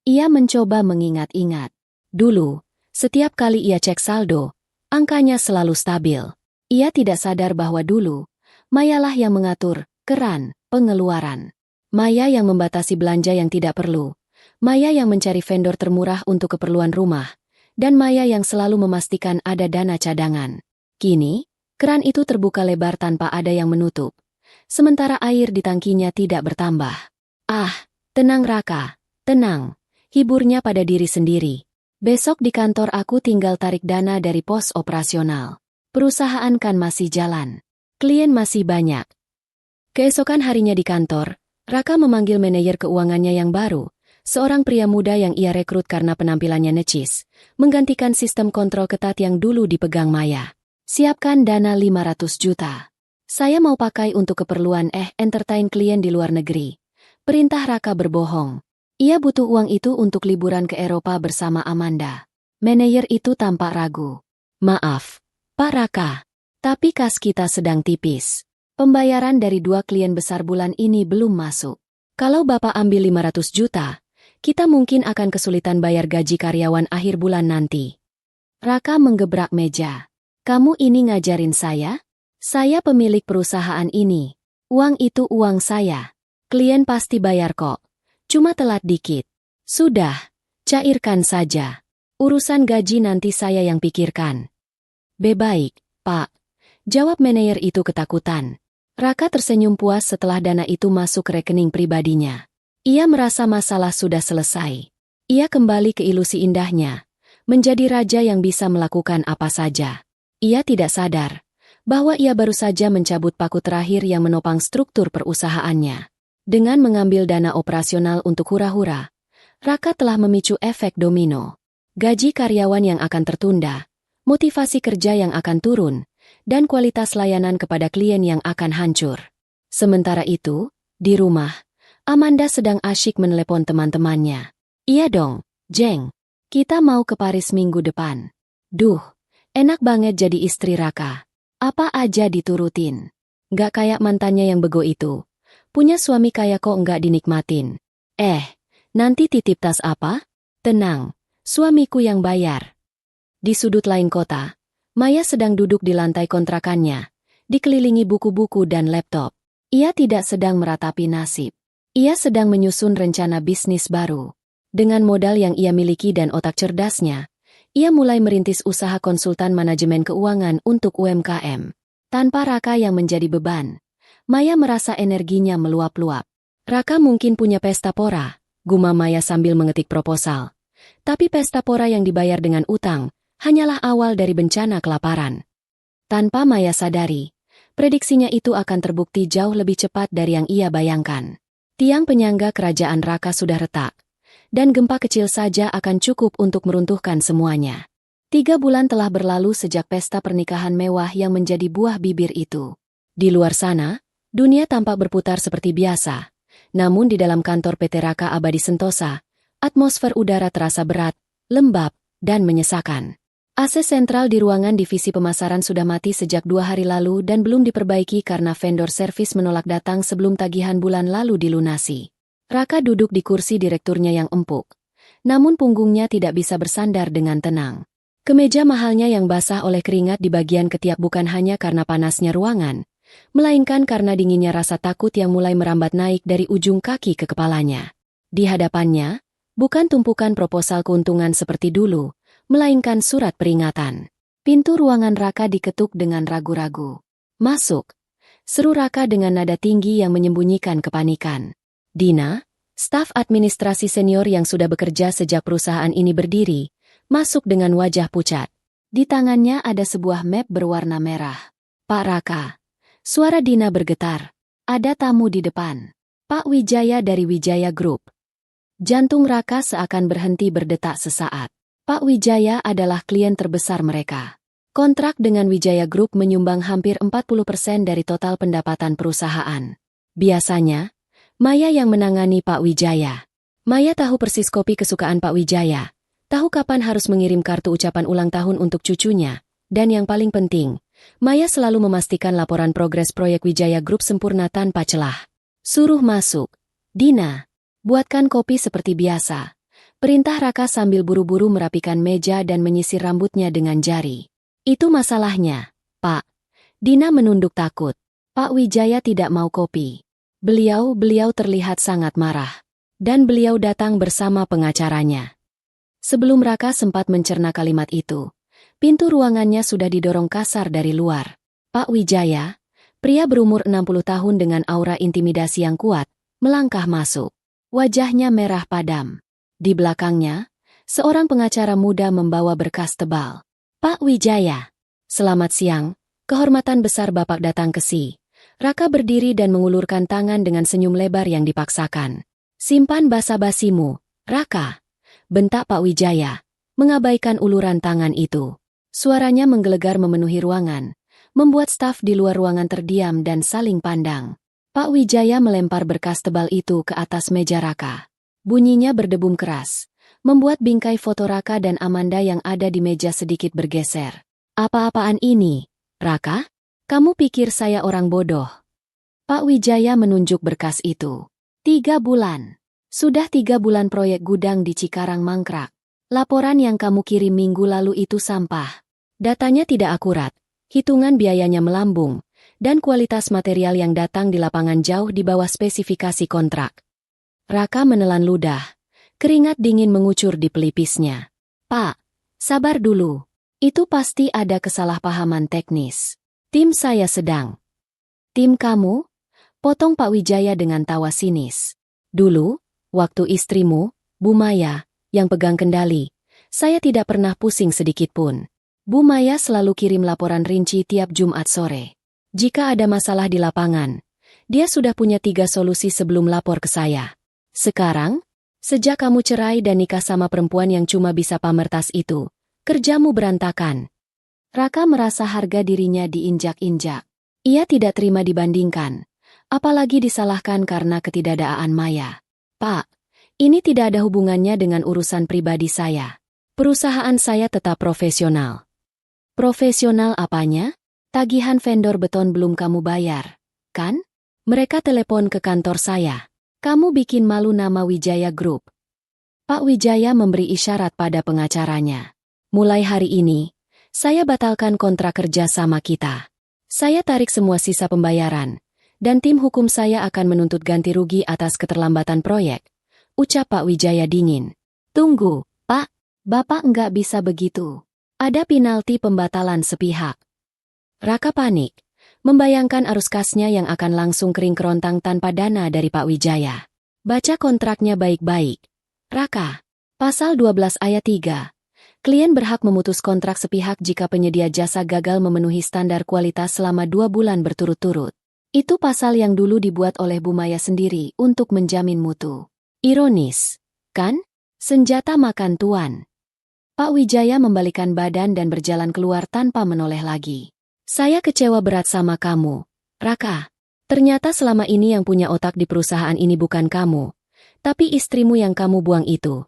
Ia mencoba mengingat-ingat. Dulu, setiap kali ia cek saldo, angkanya selalu stabil. Ia tidak sadar bahwa dulu, Mayalah yang mengatur keran pengeluaran. Maya yang membatasi belanja yang tidak perlu. Maya yang mencari vendor termurah untuk keperluan rumah. Dan Maya yang selalu memastikan ada dana cadangan. Kini, keran itu terbuka lebar tanpa ada yang menutup. Sementara air di tangkinya tidak bertambah. Ah, tenang Raka, tenang. Hiburnya pada diri sendiri. Besok di kantor aku tinggal tarik dana dari pos operasional. Perusahaan kan masih jalan. Klien masih banyak. Keesokan harinya di kantor, Raka memanggil manajer keuangannya yang baru, seorang pria muda yang ia rekrut karena penampilannya necis, menggantikan sistem kontrol ketat yang dulu dipegang Maya. Siapkan dana 500 juta. Saya mau pakai untuk keperluan entertain klien di luar negeri. Perintah Raka berbohong. Ia butuh uang itu untuk liburan ke Eropa bersama Amanda. Manajer itu tampak ragu. Maaf, Pak Raka, tapi kas kita sedang tipis. Pembayaran dari 2 klien besar bulan ini belum masuk. Kalau Bapak ambil 500 juta, kita mungkin akan kesulitan bayar gaji karyawan akhir bulan nanti. Raka menggebrak meja. Kamu ini ngajarin saya? Saya pemilik perusahaan ini. Uang itu uang saya. Klien pasti bayar kok. Cuma telat dikit. Sudah, cairkan saja. Urusan gaji nanti saya yang pikirkan. Baik, Pak. Jawab manajer itu ketakutan. Raka tersenyum puas setelah dana itu masuk ke rekening pribadinya. Ia merasa masalah sudah selesai. Ia kembali ke ilusi indahnya, menjadi raja yang bisa melakukan apa saja. Ia tidak sadar bahwa ia baru saja mencabut paku terakhir yang menopang struktur perusahaannya. Dengan mengambil dana operasional untuk hura-hura, Raka telah memicu efek domino. Gaji karyawan yang akan tertunda, motivasi kerja yang akan turun, dan kualitas layanan kepada klien yang akan hancur. Sementara itu, di rumah, Amanda sedang asyik menelepon teman-temannya. Iya dong, Jeng. Kita mau ke Paris minggu depan. Duh, enak banget jadi istri Raka. Apa aja diturutin. Gak kayak mantannya yang bego itu. Punya suami kaya kok nggak dinikmatin. Nanti titip tas apa? Tenang, suamiku yang bayar. Di sudut lain kota, Maya sedang duduk di lantai kontrakannya, dikelilingi buku-buku dan laptop. Ia tidak sedang meratapi nasib. Ia sedang menyusun rencana bisnis baru. Dengan modal yang ia miliki dan otak cerdasnya, ia mulai merintis usaha konsultan manajemen keuangan untuk UMKM. Tanpa Raka yang menjadi beban, Maya merasa energinya meluap-luap. Raka mungkin punya pesta pora, gumam Maya sambil mengetik proposal. Tapi pesta pora yang dibayar dengan utang, hanyalah awal dari bencana kelaparan. Tanpa Maya sadari, prediksinya itu akan terbukti jauh lebih cepat dari yang ia bayangkan. Tiang penyangga kerajaan Raka sudah retak, dan gempa kecil saja akan cukup untuk meruntuhkan semuanya. 3 bulan telah berlalu sejak pesta pernikahan mewah yang menjadi buah bibir itu. Di luar sana, dunia tampak berputar seperti biasa, namun di dalam kantor PT Raka Abadi Sentosa, atmosfer udara terasa berat, lembab, dan menyesakan. AC sentral di ruangan divisi pemasaran sudah mati sejak 2 hari lalu dan belum diperbaiki karena vendor servis menolak datang sebelum tagihan bulan lalu dilunasi. Raka duduk di kursi direkturnya yang empuk, namun punggungnya tidak bisa bersandar dengan tenang. Kemeja mahalnya yang basah oleh keringat di bagian ketiak bukan hanya karena panasnya ruangan, melainkan karena dinginnya rasa takut yang mulai merambat naik dari ujung kaki ke kepalanya. Di hadapannya, bukan tumpukan proposal keuntungan seperti dulu, melainkan surat peringatan. Pintu ruangan Raka diketuk dengan ragu-ragu. Masuk, seru Raka dengan nada tinggi yang menyembunyikan kepanikan. Dina, staf administrasi senior yang sudah bekerja sejak perusahaan ini berdiri, masuk dengan wajah pucat. Di tangannya ada sebuah map berwarna merah. Pak Raka, Suara Dina bergetar. Ada tamu di depan. Pak Wijaya dari Wijaya Group. Jantung Raka seakan berhenti berdetak sesaat. Pak Wijaya adalah klien terbesar mereka. Kontrak dengan Wijaya Group menyumbang hampir 40% dari total pendapatan perusahaan. Biasanya, Maya yang menangani Pak Wijaya. Maya tahu persis kopi kesukaan Pak Wijaya. Tahu kapan harus mengirim kartu ucapan ulang tahun untuk cucunya. Dan yang paling penting, Maya selalu memastikan laporan progres proyek Wijaya Group sempurna tanpa celah. Suruh masuk. Dina, buatkan kopi seperti biasa. Perintah Raka sambil buru-buru merapikan meja dan menyisir rambutnya dengan jari. Itu masalahnya, Pak. Dina menunduk takut. Pak Wijaya tidak mau kopi. Beliau terlihat sangat marah. Dan beliau datang bersama pengacaranya. Sebelum Raka sempat mencerna kalimat itu, pintu ruangannya sudah didorong kasar dari luar. Pak Wijaya, pria berumur 60 tahun dengan aura intimidasi yang kuat, melangkah masuk. Wajahnya merah padam. Di belakangnya, seorang pengacara muda membawa berkas tebal. Pak Wijaya. Selamat siang, kehormatan besar Bapak datang ke sini. Raka berdiri dan mengulurkan tangan dengan senyum lebar yang dipaksakan. Simpan basa-basimu, Raka. Bentak Pak Wijaya, mengabaikan uluran tangan itu. Suaranya menggelegar memenuhi ruangan, membuat staf di luar ruangan terdiam dan saling pandang. Pak Wijaya melempar berkas tebal itu ke atas meja Raka. Bunyinya berdebum keras, membuat bingkai foto Raka dan Amanda yang ada di meja sedikit bergeser. Apa-apaan ini, Raka? Kamu pikir saya orang bodoh? Pak Wijaya menunjuk berkas itu. 3 bulan. Sudah 3 bulan proyek gudang di Cikarang mangkrak. Laporan yang kamu kirim minggu lalu itu sampah. Datanya tidak akurat, hitungan biayanya melambung, dan kualitas material yang datang di lapangan jauh di bawah spesifikasi kontrak. Raka menelan ludah. Keringat dingin mengucur di pelipisnya. Pak, sabar dulu. Itu pasti ada kesalahpahaman teknis. Tim saya sedang. Tim kamu? Potong Pak Wijaya dengan tawa sinis. Dulu, waktu istrimu, Bu Maya, yang pegang kendali, saya tidak pernah pusing sedikit pun. Bu Maya selalu kirim laporan rinci tiap Jumat sore. Jika ada masalah di lapangan, dia sudah punya 3 solusi sebelum lapor ke saya. Sekarang, sejak kamu cerai dan nikah sama perempuan yang cuma bisa pamer tas itu, kerjamu berantakan. Raka merasa harga dirinya diinjak-injak. Ia tidak terima dibandingkan, apalagi disalahkan karena ketidakadaan Maya. Pak, ini tidak ada hubungannya dengan urusan pribadi saya. Perusahaan saya tetap profesional. Profesional apanya? Tagihan vendor beton belum kamu bayar, kan? Mereka telepon ke kantor saya. Kamu bikin malu nama Wijaya Group. Pak Wijaya memberi isyarat pada pengacaranya. Mulai hari ini, saya batalkan kontrak kerja sama kita. Saya tarik semua sisa pembayaran, dan tim hukum saya akan menuntut ganti rugi atas keterlambatan proyek, ucap Pak Wijaya dingin. Tunggu, Pak, Bapak nggak bisa begitu. Ada penalti pembatalan sepihak. Raka panik, membayangkan arus kasnya yang akan langsung kering kerontang tanpa dana dari Pak Wijaya. Baca kontraknya baik-baik. Raka, Pasal 12 ayat 3. Klien berhak memutus kontrak sepihak jika penyedia jasa gagal memenuhi standar kualitas selama 2 bulan berturut-turut. Itu pasal yang dulu dibuat oleh Bu Maya sendiri untuk menjamin mutu. Ironis, kan? Senjata makan tuan. Pak Wijaya membalikan badan dan berjalan keluar tanpa menoleh lagi. Saya kecewa berat sama kamu, Raka. Ternyata selama ini yang punya otak di perusahaan ini bukan kamu, tapi istrimu yang kamu buang itu.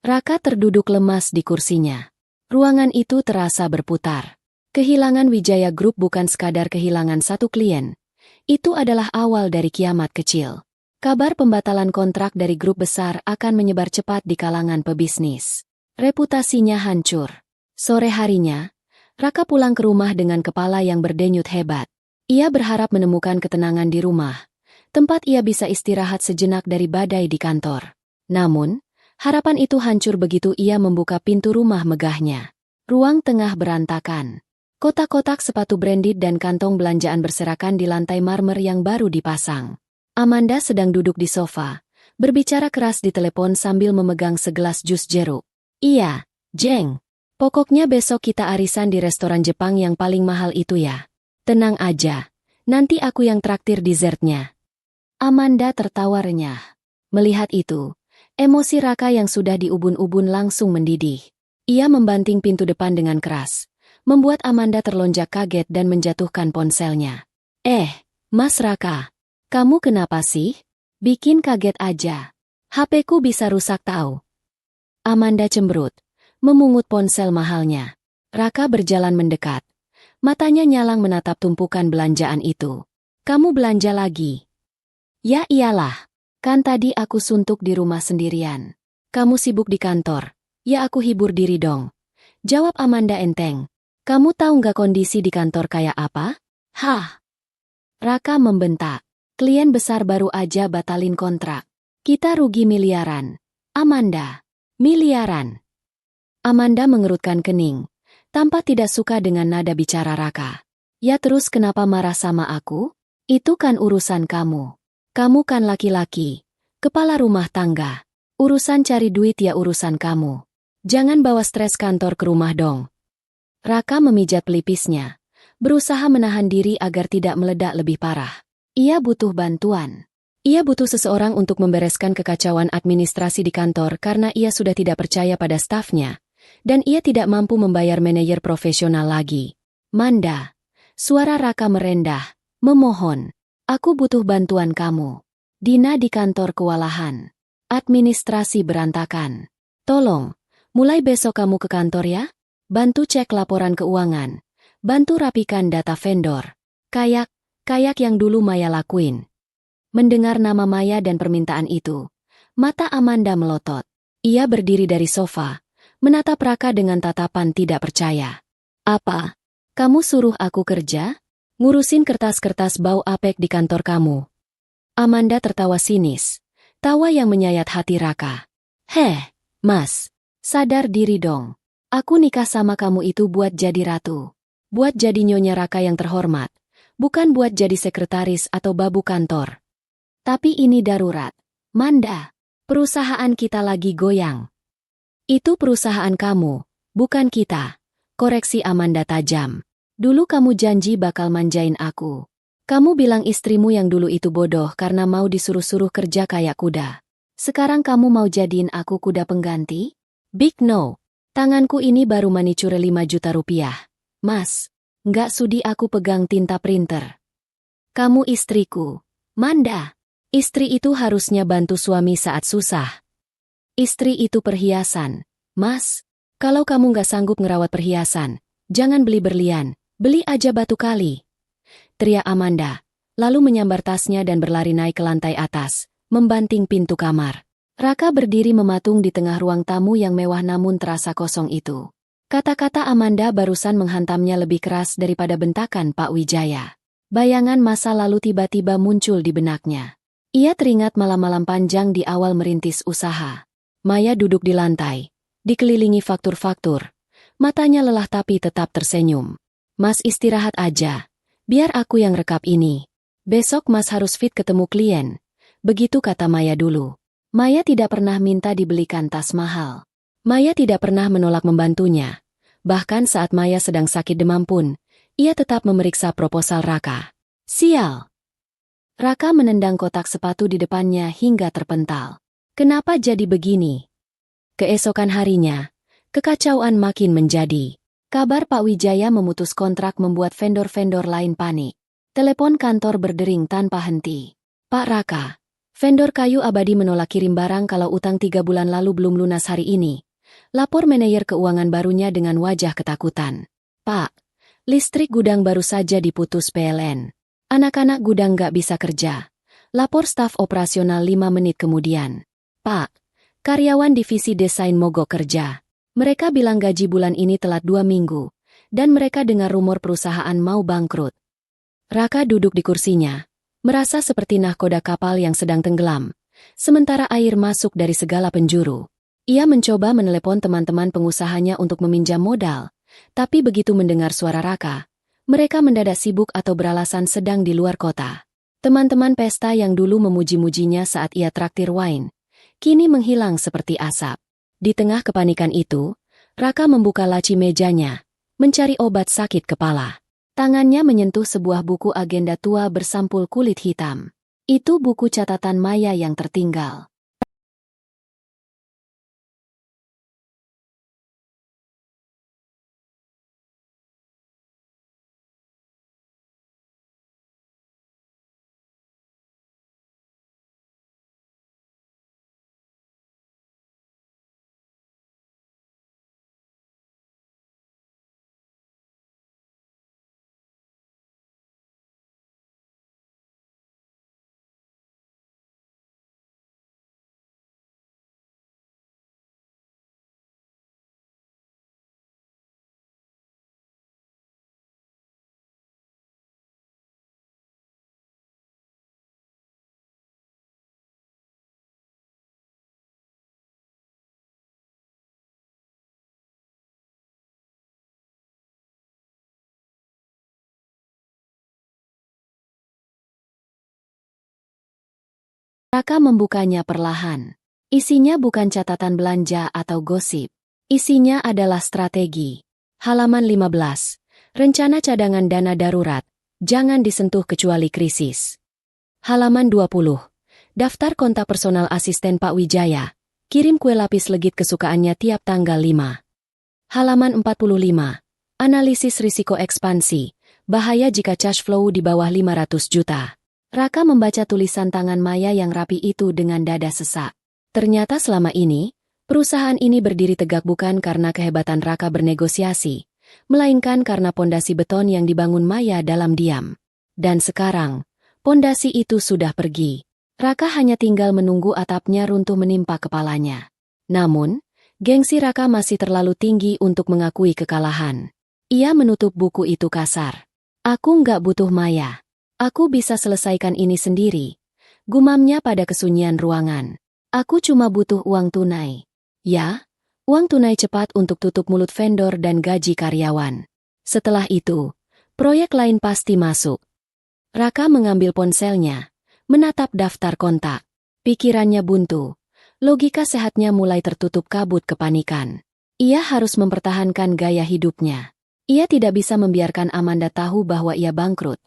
Raka terduduk lemas di kursinya. Ruangan itu terasa berputar. Kehilangan Wijaya Group bukan sekadar kehilangan satu klien. Itu adalah awal dari kiamat kecil. Kabar pembatalan kontrak dari grup besar akan menyebar cepat di kalangan pebisnis. Reputasinya hancur. Sore harinya, Raka pulang ke rumah dengan kepala yang berdenyut hebat. Ia berharap menemukan ketenangan di rumah, tempat ia bisa istirahat sejenak dari badai di kantor. Namun, harapan itu hancur begitu ia membuka pintu rumah megahnya. Ruang tengah berantakan. Kotak-kotak sepatu branded dan kantong belanjaan berserakan di lantai marmer yang baru dipasang. Amanda sedang duduk di sofa, berbicara keras di telepon sambil memegang segelas jus jeruk. Iya, Jeng. Pokoknya besok kita arisan di restoran Jepang yang paling mahal itu ya. Tenang aja, Nanti aku yang traktir dessertnya. Amanda tertawa renyah. Melihat itu, emosi Raka yang sudah diubun-ubun langsung mendidih. Ia membanting pintu depan dengan keras, membuat Amanda terlonjak kaget dan menjatuhkan ponselnya. Mas Raka, kamu kenapa sih? Bikin kaget aja. HP-ku bisa rusak tahu. Amanda cemberut, memungut ponsel mahalnya. Raka berjalan mendekat. Matanya nyalang menatap tumpukan belanjaan itu. Kamu belanja lagi? Ya iyalah. Kan tadi aku suntuk di rumah sendirian. Kamu sibuk di kantor. Ya aku hibur diri dong. Jawab Amanda enteng. Kamu tahu nggak kondisi di kantor kayak apa? Hah? Raka membentak. Klien besar baru aja batalin kontrak. Kita rugi miliaran. Amanda. Miliaran. Amanda mengerutkan kening. Tampak tidak suka dengan nada bicara Raka. Ya terus kenapa marah sama aku? Itu kan urusan kamu. Kamu kan laki-laki. Kepala rumah tangga. Urusan cari duit ya urusan kamu. Jangan bawa stres kantor ke rumah dong. Raka memijat pelipisnya. Berusaha menahan diri agar tidak meledak lebih parah. Ia butuh bantuan. Ia butuh seseorang untuk membereskan kekacauan administrasi di kantor karena ia sudah tidak percaya pada stafnya. Dan ia tidak mampu membayar manajer profesional lagi. Manda. Suara Raka merendah. Memohon. Aku butuh bantuan kamu. Dina di kantor kewalahan. Administrasi berantakan. Tolong. Mulai besok kamu ke kantor ya. Bantu cek laporan keuangan. Bantu rapikan data vendor. Kayak yang dulu Maya lakuin. Mendengar nama Maya dan permintaan itu, mata Amanda melotot. Ia berdiri dari sofa, menatap Raka dengan tatapan tidak percaya. Apa? Kamu suruh aku kerja? Ngurusin kertas-kertas bau apek di kantor kamu? Amanda tertawa sinis, tawa yang menyayat hati Raka. Mas, sadar diri dong. Aku nikah sama kamu itu buat jadi ratu. Buat jadi nyonya Raka yang terhormat. Bukan buat jadi sekretaris atau babu kantor. Tapi ini darurat. Manda, perusahaan kita lagi goyang. Itu perusahaan kamu, bukan kita. Koreksi Amanda tajam. Dulu kamu janji bakal manjain aku. Kamu bilang istrimu yang dulu itu bodoh karena mau disuruh-suruh kerja kayak kuda. Sekarang kamu mau jadiin aku kuda pengganti? Big no. Tanganku ini baru manicure 5 juta rupiah. Mas, nggak sudi aku pegang tinta printer. Kamu istriku. Manda, istri itu harusnya bantu suami saat susah. Istri itu perhiasan. Mas, kalau kamu nggak sanggup ngerawat perhiasan, jangan beli berlian, beli aja batu kali. Teriak Amanda, lalu menyambar tasnya dan berlari naik ke lantai atas, membanting pintu kamar. Raka berdiri mematung di tengah ruang tamu yang mewah namun terasa kosong itu. Kata-kata Amanda barusan menghantamnya lebih keras daripada bentakan Pak Wijaya. Bayangan masa lalu tiba-tiba muncul di benaknya. Ia teringat malam-malam panjang di awal merintis usaha. Maya duduk di lantai, dikelilingi faktur-faktur. Matanya lelah tapi tetap tersenyum. Mas istirahat aja. Biar aku yang rekap ini. Besok Mas harus fit ketemu klien. Begitu kata Maya dulu. Maya tidak pernah minta dibelikan tas mahal. Maya tidak pernah menolak membantunya. Bahkan saat Maya sedang sakit demam pun, ia tetap memeriksa proposal Raka. Sial. Raka menendang kotak sepatu di depannya hingga terpental. Kenapa jadi begini? Keesokan harinya, kekacauan makin menjadi. Kabar Pak Wijaya memutus kontrak membuat vendor-vendor lain panik. Telepon kantor berdering tanpa henti. Pak Raka, vendor kayu abadi menolak kirim barang kalau utang 3 bulan lalu belum lunas hari ini. Lapor manajer keuangan barunya dengan wajah ketakutan. Pak, listrik gudang baru saja diputus PLN. Anak-anak gudang gak bisa kerja. Lapor staf operasional 5 menit kemudian. Pak, karyawan divisi desain mogok kerja. Mereka bilang gaji bulan ini telat 2 minggu, dan mereka dengar rumor perusahaan mau bangkrut. Raka duduk di kursinya, merasa seperti nahkoda kapal yang sedang tenggelam, sementara air masuk dari segala penjuru. Ia mencoba menelepon teman-teman pengusahanya untuk meminjam modal, tapi begitu mendengar suara Raka, mereka mendadak sibuk atau beralasan sedang di luar kota. Teman-teman pesta yang dulu memuji-mujinya saat ia traktir wine, kini menghilang seperti asap. Di tengah kepanikan itu, Raka membuka laci mejanya, mencari obat sakit kepala. Tangannya menyentuh sebuah buku agenda tua bersampul kulit hitam. Itu buku catatan Maya yang tertinggal. Raka membukanya perlahan. Isinya bukan catatan belanja atau gosip. Isinya adalah strategi. Halaman 15. Rencana cadangan dana darurat. Jangan disentuh kecuali krisis. Halaman 20. Daftar kontak personal asisten Pak Wijaya. Kirim kue lapis legit kesukaannya tiap tanggal 5. Halaman 45. Analisis risiko ekspansi. Bahaya jika cash flow di bawah 500 juta. Raka membaca tulisan tangan Maya yang rapi itu dengan dada sesak. Ternyata selama ini, perusahaan ini berdiri tegak bukan karena kehebatan Raka bernegosiasi, melainkan karena pondasi beton yang dibangun Maya dalam diam. Dan sekarang, pondasi itu sudah pergi. Raka hanya tinggal menunggu atapnya runtuh menimpa kepalanya. Namun, gengsi Raka masih terlalu tinggi untuk mengakui kekalahan. Ia menutup buku itu kasar. Aku nggak butuh Maya. Aku bisa selesaikan ini sendiri. Gumamnya pada kesunyian ruangan. Aku cuma butuh uang tunai. Ya, uang tunai cepat untuk tutup mulut vendor dan gaji karyawan. Setelah itu, proyek lain pasti masuk. Raka mengambil ponselnya, menatap daftar kontak. Pikirannya buntu. Logika sehatnya mulai tertutup kabut kepanikan. Ia harus mempertahankan gaya hidupnya. Ia tidak bisa membiarkan Amanda tahu bahwa ia bangkrut.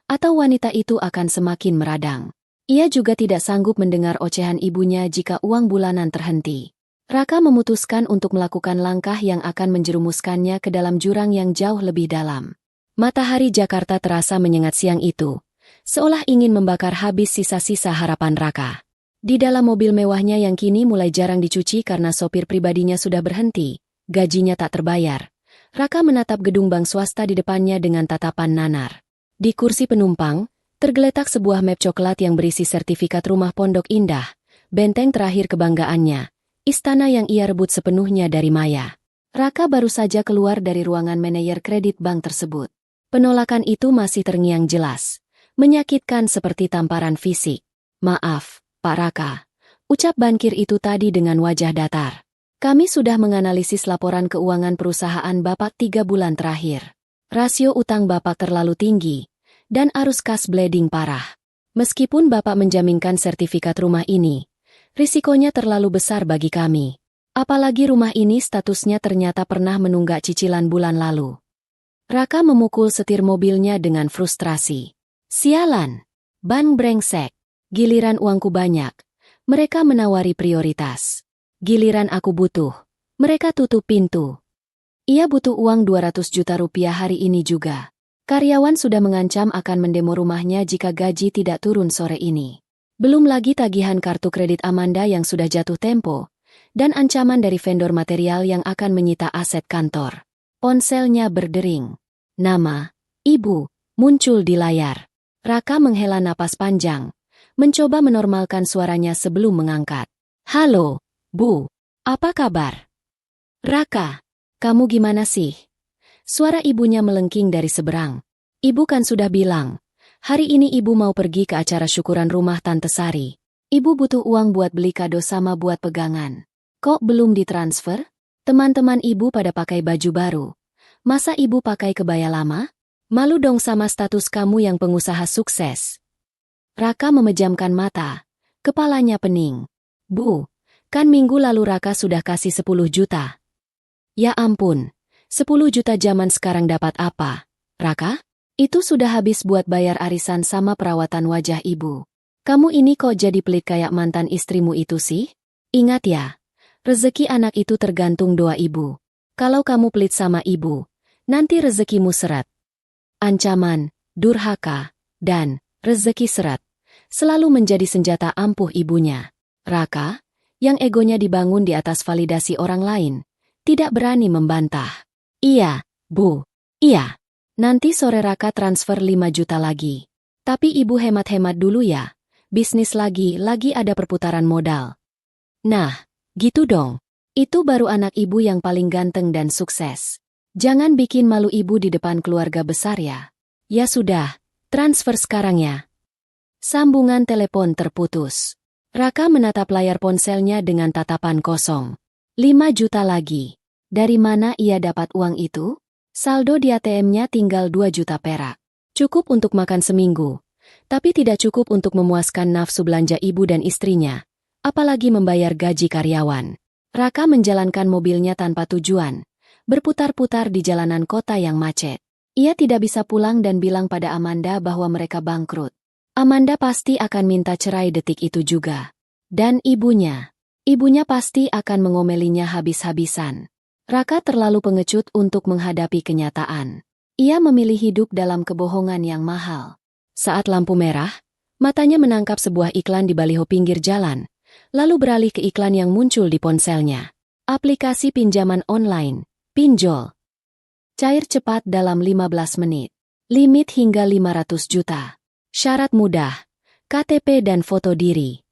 Atau wanita itu akan semakin meradang. Ia juga tidak sanggup mendengar ocehan ibunya jika uang bulanan terhenti. Raka memutuskan untuk melakukan langkah yang akan menjerumuskannya ke dalam jurang yang jauh lebih dalam. Matahari Jakarta terasa menyengat siang itu, seolah ingin membakar habis sisa-sisa harapan Raka. Di dalam mobil mewahnya yang kini mulai jarang dicuci karena sopir pribadinya sudah berhenti, gajinya tak terbayar. Raka menatap gedung bank swasta di depannya dengan tatapan nanar. Di kursi penumpang, tergeletak sebuah map coklat yang berisi sertifikat rumah Pondok Indah, benteng terakhir kebanggaannya, istana yang ia rebut sepenuhnya dari Maya. Raka baru saja keluar dari ruangan manajer kredit bank tersebut. Penolakan itu masih terngiang jelas, menyakitkan seperti tamparan fisik. Maaf, Pak Raka, ucap bankir itu tadi dengan wajah datar. Kami sudah menganalisis laporan keuangan perusahaan Bapak 3 bulan terakhir. Rasio utang Bapak terlalu tinggi, dan arus kas bleeding parah. Meskipun Bapak menjaminkan sertifikat rumah ini, risikonya terlalu besar bagi kami. Apalagi rumah ini statusnya ternyata pernah menunggak cicilan bulan lalu. Raka memukul setir mobilnya dengan frustrasi. Sialan, ban brengsek. Giliran uangku banyak, mereka menawari prioritas. Giliran aku butuh, mereka tutup pintu. Ia butuh uang 200 juta rupiah hari ini juga. Karyawan sudah mengancam akan mendemo rumahnya jika gaji tidak turun sore ini. Belum lagi tagihan kartu kredit Amanda yang sudah jatuh tempo, dan ancaman dari vendor material yang akan menyita aset kantor. Ponselnya berdering. Nama, Ibu, muncul di layar. Raka menghela napas panjang, mencoba menormalkan suaranya sebelum mengangkat. Halo, Bu, apa kabar? Raka. Kamu gimana sih? Suara ibunya melengking dari seberang. Ibu kan sudah bilang, hari ini ibu mau pergi ke acara syukuran rumah Tante Sari. Ibu butuh uang buat beli kado sama buat pegangan. Kok belum ditransfer? Teman-teman ibu pada pakai baju baru. Masa ibu pakai kebaya lama? Malu dong sama status kamu yang pengusaha sukses. Raka memejamkan mata. Kepalanya pening. Bu, kan minggu lalu Raka sudah kasih 10 juta. Ya ampun, 10 juta zaman sekarang dapat apa, Raka? Itu sudah habis buat bayar arisan sama perawatan wajah ibu. Kamu ini kok jadi pelit kayak mantan istrimu itu sih? Ingat ya, rezeki anak itu tergantung doa ibu. Kalau kamu pelit sama ibu, nanti rezekimu seret. Ancaman, durhaka, dan rezeki seret selalu menjadi senjata ampuh ibunya. Raka, yang egonya dibangun di atas validasi orang lain, tidak berani membantah. Iya, Bu. Iya. Nanti sore Raka transfer 5 juta lagi. Tapi ibu hemat-hemat dulu ya. Bisnis lagi ada perputaran modal. Nah, gitu dong. Itu baru anak ibu yang paling ganteng dan sukses. Jangan bikin malu ibu di depan keluarga besar ya. Ya sudah, transfer sekarang ya. Sambungan telepon terputus. Raka menatap layar ponselnya dengan tatapan kosong. 5 juta lagi. Dari mana ia dapat uang itu? Saldo di ATM-nya tinggal 2 juta perak. Cukup untuk makan seminggu. Tapi tidak cukup untuk memuaskan nafsu belanja ibu dan istrinya. Apalagi membayar gaji karyawan. Raka menjalankan mobilnya tanpa tujuan. Berputar-putar di jalanan kota yang macet. Ia tidak bisa pulang dan bilang pada Amanda bahwa mereka bangkrut. Amanda pasti akan minta cerai detik itu juga. Dan ibunya pasti akan mengomelinya habis-habisan. Raka terlalu pengecut untuk menghadapi kenyataan. Ia memilih hidup dalam kebohongan yang mahal. Saat lampu merah, matanya menangkap sebuah iklan di baliho pinggir jalan, lalu beralih ke iklan yang muncul di ponselnya. Aplikasi pinjaman online, Pinjol. Cair cepat dalam 15 menit. Limit hingga 500 juta. Syarat mudah, KTP dan foto diri.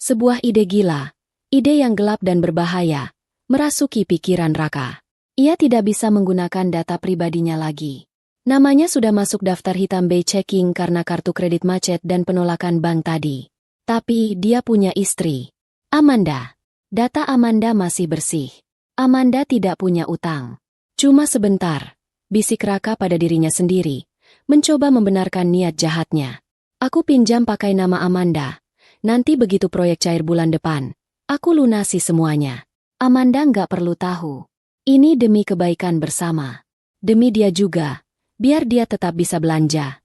Sebuah ide gila, ide yang gelap dan berbahaya, merasuki pikiran Raka. Ia tidak bisa menggunakan data pribadinya lagi. Namanya sudah masuk daftar hitam by checking karena kartu kredit macet dan penolakan bank tadi. Tapi dia punya istri, Amanda. Data Amanda masih bersih. Amanda tidak punya utang. Cuma sebentar, bisik Raka pada dirinya sendiri. Mencoba membenarkan niat jahatnya. Aku pinjam pakai nama Amanda. Nanti begitu proyek cair bulan depan, aku lunasi semuanya. Amanda nggak perlu tahu. Ini demi kebaikan bersama. Demi dia juga, biar dia tetap bisa belanja.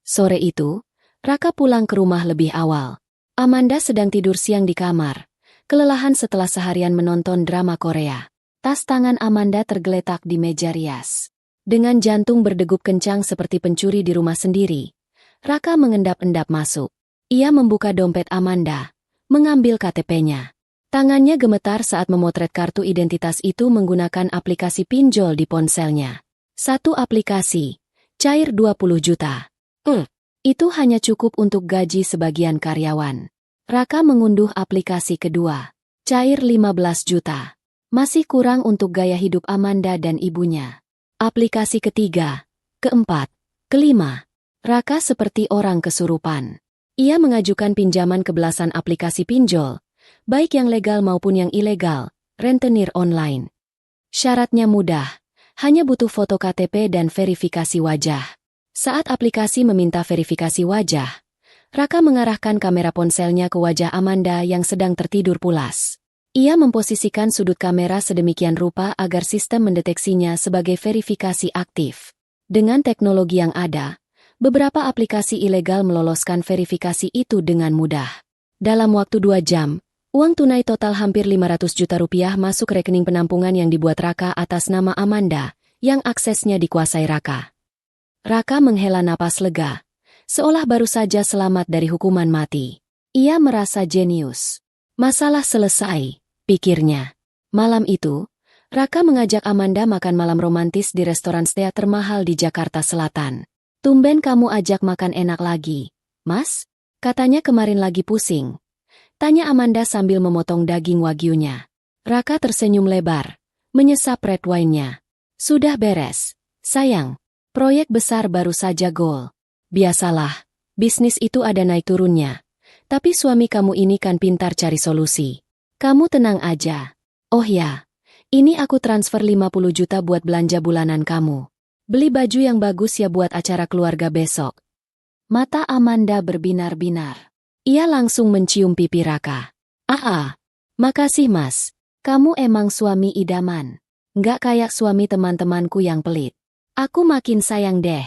Sore itu, Raka pulang ke rumah lebih awal. Amanda sedang tidur siang di kamar. Kelelahan setelah seharian menonton drama Korea. Tas tangan Amanda tergeletak di meja rias. Dengan jantung berdegup kencang seperti pencuri di rumah sendiri, Raka mengendap-endap masuk. Ia membuka dompet Amanda, mengambil KTP-nya. Tangannya gemetar saat memotret kartu identitas itu menggunakan aplikasi pinjol di ponselnya. Satu aplikasi, cair 20 juta. Itu hanya cukup untuk gaji sebagian karyawan. Raka mengunduh aplikasi kedua, cair 15 juta. Masih kurang untuk gaya hidup Amanda dan ibunya. Aplikasi ketiga, keempat, kelima. Raka seperti orang kesurupan. Ia mengajukan pinjaman ke belasan aplikasi pinjol, baik yang legal maupun yang ilegal, rentenir online. Syaratnya mudah, hanya butuh foto KTP dan verifikasi wajah. Saat aplikasi meminta verifikasi wajah, Raka mengarahkan kamera ponselnya ke wajah Amanda yang sedang tertidur pulas. Ia memposisikan sudut kamera sedemikian rupa agar sistem mendeteksinya sebagai verifikasi aktif. Dengan teknologi yang ada, beberapa aplikasi ilegal meloloskan verifikasi itu dengan mudah. Dalam waktu 2 jam, uang tunai total hampir 500 juta rupiah masuk rekening penampungan yang dibuat Raka atas nama Amanda, yang aksesnya dikuasai Raka. Raka menghela napas lega, seolah baru saja selamat dari hukuman mati. Ia merasa jenius. Masalah selesai, pikirnya. Malam itu, Raka mengajak Amanda makan malam romantis di restoran stea termahal di Jakarta Selatan. Tumben kamu ajak makan enak lagi, Mas? Katanya kemarin lagi pusing. Tanya Amanda sambil memotong daging wagyunya. Raka tersenyum lebar, menyesap red wine-nya. Sudah beres, sayang. Proyek besar baru saja gol. Biasalah, bisnis itu ada naik turunnya. Tapi suami kamu ini kan pintar cari solusi. Kamu tenang aja. Oh ya, ini aku transfer 50 juta buat belanja bulanan kamu. Beli baju yang bagus ya buat acara keluarga besok. Mata Amanda berbinar-binar. Ia langsung mencium pipi Raka. Makasih Mas. Kamu emang suami idaman. Nggak kayak suami teman-temanku yang pelit. Aku makin sayang deh.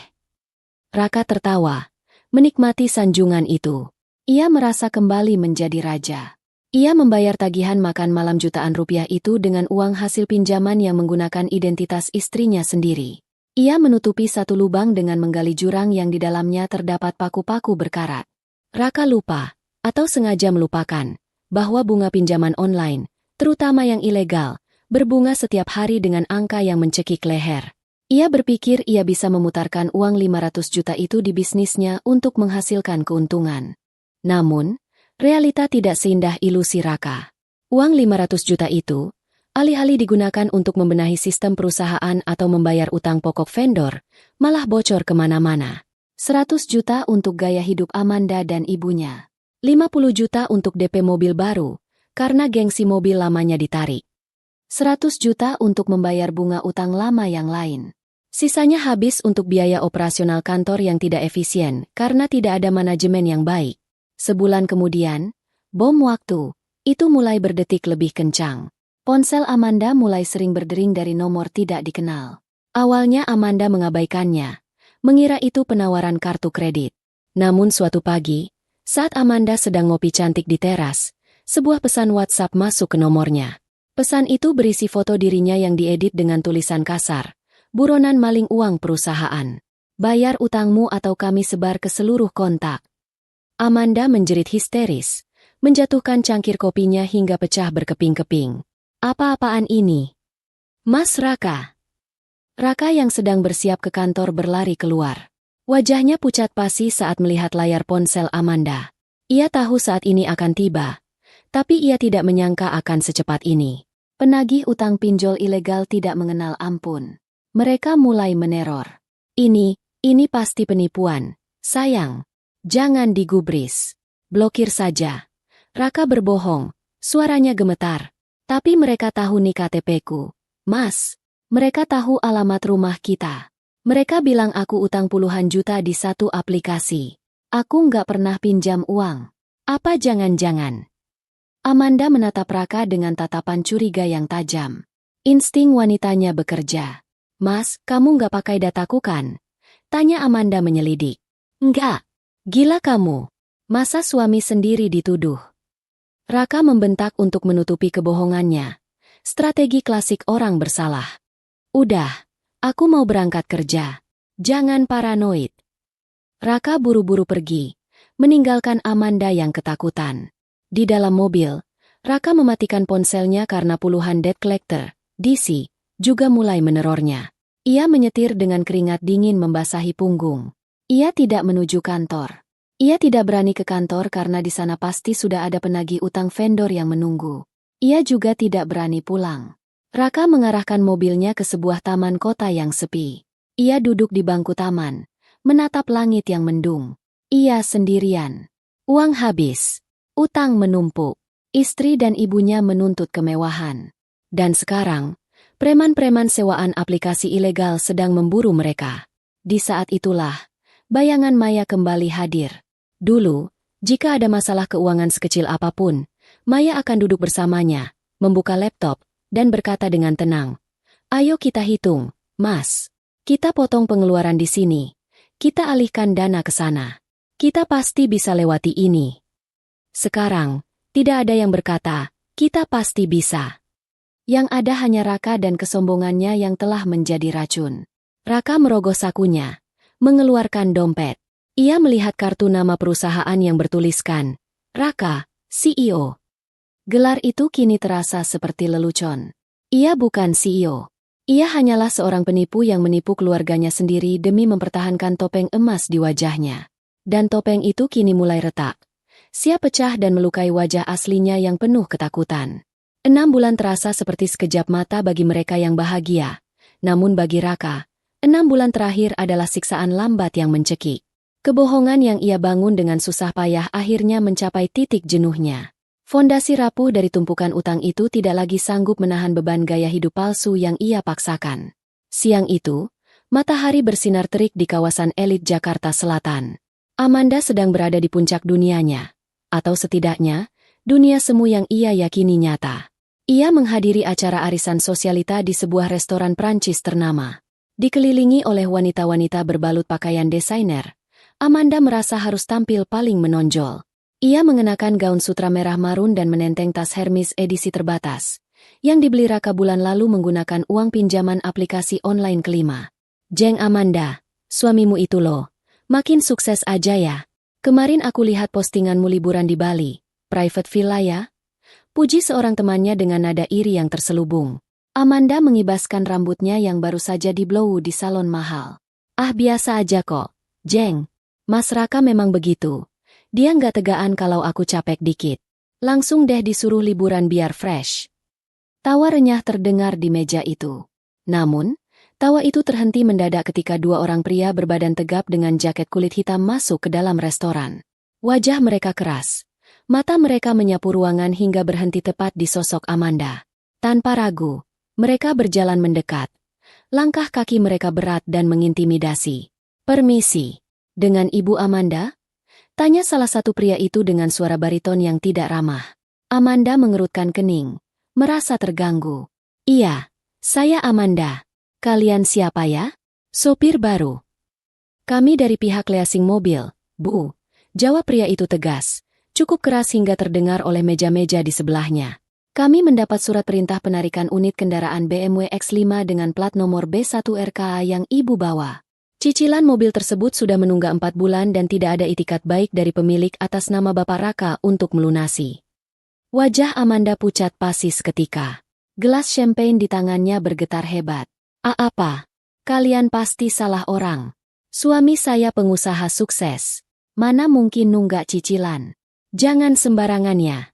Raka tertawa, menikmati sanjungan itu. Ia merasa kembali menjadi raja. Ia membayar tagihan makan malam jutaan rupiah itu dengan uang hasil pinjaman yang menggunakan identitas istrinya sendiri. Ia menutupi satu lubang dengan menggali jurang yang di dalamnya terdapat paku-paku berkarat. Raka lupa, atau sengaja melupakan, bahwa bunga pinjaman online, terutama yang ilegal, berbunga setiap hari dengan angka yang mencekik leher. Ia berpikir ia bisa memutarkan uang 500 juta itu di bisnisnya untuk menghasilkan keuntungan. Namun, realita tidak seindah ilusi Raka. Uang 500 juta itu, alih-alih digunakan untuk membenahi sistem perusahaan atau membayar utang pokok vendor, malah bocor kemana-mana. 100 juta untuk gaya hidup Amanda dan ibunya. 50 juta untuk DP mobil baru, karena gengsi mobil lamanya ditarik. 100 juta untuk membayar bunga utang lama yang lain. Sisanya habis untuk biaya operasional kantor yang tidak efisien karena tidak ada manajemen yang baik. Sebulan kemudian, bom waktu itu mulai berdetik lebih kencang. Ponsel Amanda mulai sering berdering dari nomor tidak dikenal. Awalnya Amanda mengabaikannya, mengira itu penawaran kartu kredit. Namun suatu pagi, saat Amanda sedang ngopi cantik di teras, sebuah pesan WhatsApp masuk ke nomornya. Pesan itu berisi foto dirinya yang diedit dengan tulisan kasar, "Buronan maling uang perusahaan. Bayar utangmu atau kami sebar ke seluruh kontak." Amanda menjerit histeris, menjatuhkan cangkir kopinya hingga pecah berkeping-keping. "Apa-apaan ini? Mas Raka?" Raka yang sedang bersiap ke kantor berlari keluar. Wajahnya pucat pasi saat melihat layar ponsel Amanda. Ia tahu saat ini akan tiba, tapi ia tidak menyangka akan secepat ini. Penagih utang pinjol ilegal tidak mengenal ampun. Mereka mulai meneror. Ini pasti penipuan. Sayang, jangan digubris. Blokir saja. Raka berbohong, suaranya gemetar. Tapi mereka tahu nik KTP-ku. Mas, mereka tahu alamat rumah kita. Mereka bilang aku utang puluhan juta di satu aplikasi. Aku nggak pernah pinjam uang. Apa jangan-jangan? Amanda menatap Raka dengan tatapan curiga yang tajam. Insting wanitanya bekerja. "Mas, kamu nggak pakai dataku kan?" tanya Amanda menyelidik. "Enggak. Gila kamu. Masa suami sendiri dituduh?" Raka membentak untuk menutupi kebohongannya. Strategi klasik orang bersalah. "Udah, aku mau berangkat kerja. Jangan paranoid." Raka buru-buru pergi, meninggalkan Amanda yang ketakutan. Di dalam mobil, Raka mematikan ponselnya karena puluhan debt collector, DC, juga mulai menerornya. Ia menyetir dengan keringat dingin membasahi punggung. Ia tidak menuju kantor. Ia tidak berani ke kantor karena di sana pasti sudah ada penagih utang vendor yang menunggu. Ia juga tidak berani pulang. Raka mengarahkan mobilnya ke sebuah taman kota yang sepi. Ia duduk di bangku taman, menatap langit yang mendung. Ia sendirian. Uang habis. Utang menumpuk. Istri dan ibunya menuntut kemewahan. Dan sekarang, preman-preman sewaan aplikasi ilegal sedang memburu mereka. Di saat itulah, bayangan Maya kembali hadir. Dulu, jika ada masalah keuangan sekecil apapun, Maya akan duduk bersamanya, membuka laptop, dan berkata dengan tenang, "Ayo kita hitung, Mas. Kita potong pengeluaran di sini. Kita alihkan dana ke sana. Kita pasti bisa lewati ini." Sekarang, tidak ada yang berkata, "Kita pasti bisa." Yang ada hanya Raka dan kesombongannya yang telah menjadi racun. Raka merogoh sakunya, mengeluarkan dompet. Ia melihat kartu nama perusahaan yang bertuliskan, "Raka, CEO." Gelar itu kini terasa seperti lelucon. Ia bukan CEO. Ia hanyalah seorang penipu yang menipu keluarganya sendiri demi mempertahankan topeng emas di wajahnya. Dan topeng itu kini mulai retak. Siap pecah dan melukai wajah aslinya yang penuh ketakutan. 6 bulan terasa seperti sekejap mata bagi mereka yang bahagia. Namun bagi Raka, 6 bulan terakhir adalah siksaan lambat yang mencekik. Kebohongan yang ia bangun dengan susah payah akhirnya mencapai titik jenuhnya. Fondasi rapuh dari tumpukan utang itu tidak lagi sanggup menahan beban gaya hidup palsu yang ia paksakan. Siang itu, matahari bersinar terik di kawasan elit Jakarta Selatan. Amanda sedang berada di puncak dunianya. Atau setidaknya, dunia semu yang ia yakini nyata. Ia menghadiri acara arisan sosialita di sebuah restoran Prancis ternama. Dikelilingi oleh wanita-wanita berbalut pakaian desainer, Amanda merasa harus tampil paling menonjol. Ia mengenakan gaun sutra merah marun dan menenteng tas Hermes edisi terbatas, yang dibeli Raka bulan lalu menggunakan uang pinjaman aplikasi online kelima. Jeng Amanda, suamimu itu loh, makin sukses aja ya. Kemarin aku lihat postinganmu liburan di Bali, private villa ya? Puji seorang temannya dengan nada iri yang terselubung. Amanda mengibaskan rambutnya yang baru saja di-blow di salon mahal. Ah biasa aja kok, Jeng. Mas Raka memang begitu. Dia nggak tegaan kalau aku capek dikit. Langsung deh disuruh liburan biar fresh. Tawa renyah terdengar di meja itu. Namun, tawa itu terhenti mendadak ketika dua orang pria berbadan tegap dengan jaket kulit hitam masuk ke dalam restoran. Wajah mereka keras. Mata mereka menyapu ruangan hingga berhenti tepat di sosok Amanda. Tanpa ragu, mereka berjalan mendekat. Langkah kaki mereka berat dan mengintimidasi. Permisi, dengan Ibu Amanda? Tanya salah satu pria itu dengan suara bariton yang tidak ramah. Amanda mengerutkan kening, merasa terganggu. Iya, saya Amanda. Kalian siapa ya? Sopir baru. Kami dari pihak leasing mobil, Bu. Jawab pria itu tegas, cukup keras hingga terdengar oleh meja-meja di sebelahnya. Kami mendapat surat perintah penarikan unit kendaraan BMW X5 dengan plat nomor B1RKA yang Ibu bawa. Cicilan mobil tersebut sudah menunggak 4 bulan dan tidak ada itikat baik dari pemilik atas nama Bapak Raka untuk melunasi. Wajah Amanda pucat pasi seketika. Gelas champagne di tangannya bergetar hebat. Apa? Kalian pasti salah orang. Suami saya pengusaha sukses. Mana mungkin nunggak cicilan? Jangan sembarangan ya.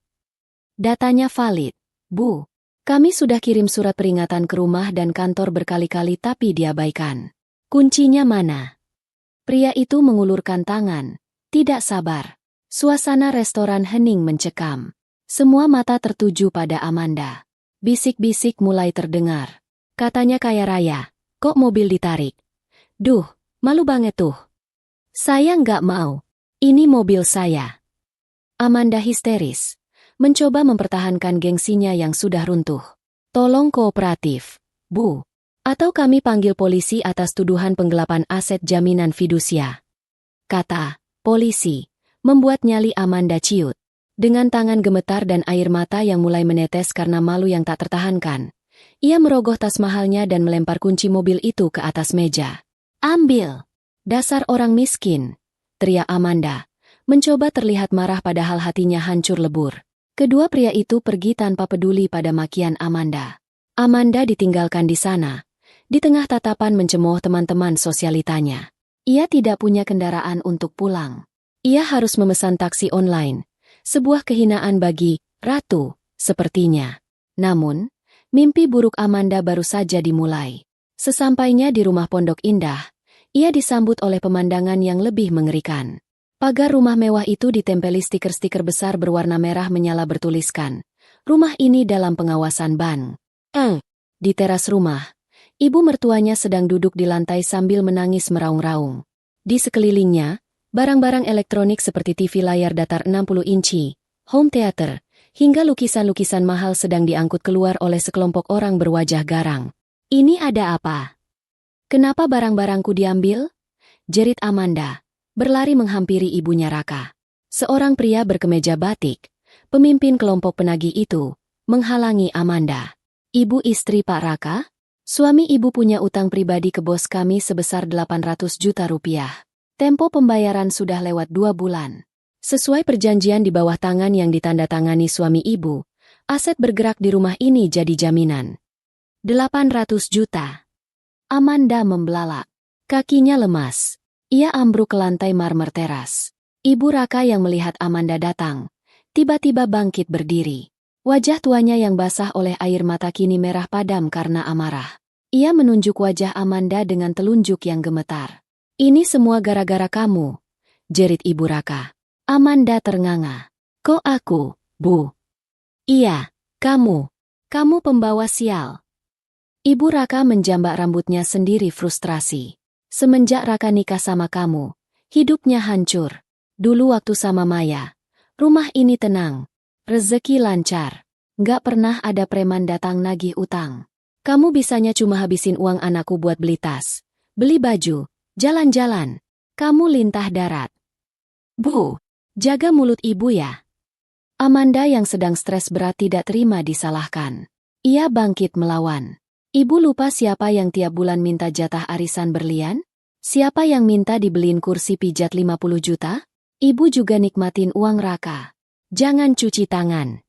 Datanya valid, Bu. Kami sudah kirim surat peringatan ke rumah dan kantor berkali-kali tapi diabaikan. Kuncinya mana? Pria itu mengulurkan tangan, tidak sabar. Suasana restoran hening mencekam. Semua mata tertuju pada Amanda. Bisik-bisik mulai terdengar. Katanya kaya raya, kok mobil ditarik? Duh, malu banget tuh. Saya nggak mau. Ini mobil saya. Amanda histeris. Mencoba mempertahankan gengsinya yang sudah runtuh. Tolong kooperatif, Bu. Atau kami panggil polisi atas tuduhan penggelapan aset jaminan fidusia. Kata polisi, membuat nyali Amanda ciut. Dengan tangan gemetar dan air mata yang mulai menetes karena malu yang tak tertahankan, ia merogoh tas mahalnya dan melempar kunci mobil itu ke atas meja. Ambil! Dasar orang miskin, teriak Amanda, mencoba terlihat marah padahal hatinya hancur lebur. Kedua pria itu pergi tanpa peduli pada makian Amanda. Amanda ditinggalkan di sana, di tengah tatapan mencemooh teman-teman sosialitanya. Ia tidak punya kendaraan untuk pulang. Ia harus memesan taksi online, sebuah kehinaan bagi Ratu, sepertinya. Namun, mimpi buruk Amanda baru saja dimulai. Sesampainya di rumah Pondok Indah, ia disambut oleh pemandangan yang lebih mengerikan. Pagar rumah mewah itu ditempeli stiker-stiker besar berwarna merah menyala bertuliskan, "Rumah ini dalam pengawasan Ban." Di teras rumah, ibu mertuanya sedang duduk di lantai sambil menangis meraung-raung. Di sekelilingnya, barang-barang elektronik seperti TV layar datar 60 inci, home theater, hingga lukisan-lukisan mahal sedang diangkut keluar oleh sekelompok orang berwajah garang. Ini ada apa? Kenapa barang-barangku diambil? Jerit Amanda, berlari menghampiri ibunya Raka. Seorang pria berkemeja batik, pemimpin kelompok penagih itu, menghalangi Amanda. Ibu istri Pak Raka? Suami ibu punya utang pribadi ke bos kami sebesar 800 juta rupiah. Tempo pembayaran sudah lewat 2 bulan. Sesuai perjanjian di bawah tangan yang ditandatangani suami ibu, aset bergerak di rumah ini jadi jaminan. 800 juta. Amanda membelalak. Kakinya lemas. Ia ambruk ke lantai marmer teras. Ibu Raka yang melihat Amanda datang, tiba-tiba bangkit berdiri. Wajah tuanya yang basah oleh air mata kini merah padam karena amarah. Ia menunjuk wajah Amanda dengan telunjuk yang gemetar. Ini semua gara-gara kamu, jerit Ibu Raka. Amanda ternganga. Kok aku, Bu? Iya, kamu. Kamu pembawa sial. Ibu Raka menjambak rambutnya sendiri frustrasi. Semenjak Raka nikah sama kamu, hidupnya hancur. Dulu waktu sama Maya, rumah ini tenang, rezeki lancar. Nggak pernah ada preman datang nagih utang. Kamu bisanya cuma habisin uang anakku buat beli tas, beli baju, jalan-jalan. Kamu lintah darat. Bu, jaga mulut ibu ya. Amanda yang sedang stres berat tidak terima disalahkan. Ia bangkit melawan. Ibu lupa siapa yang tiap bulan minta jatah arisan berlian? Siapa yang minta dibeliin kursi pijat 50 juta? Ibu juga nikmatin uang Raka. Jangan cuci tangan.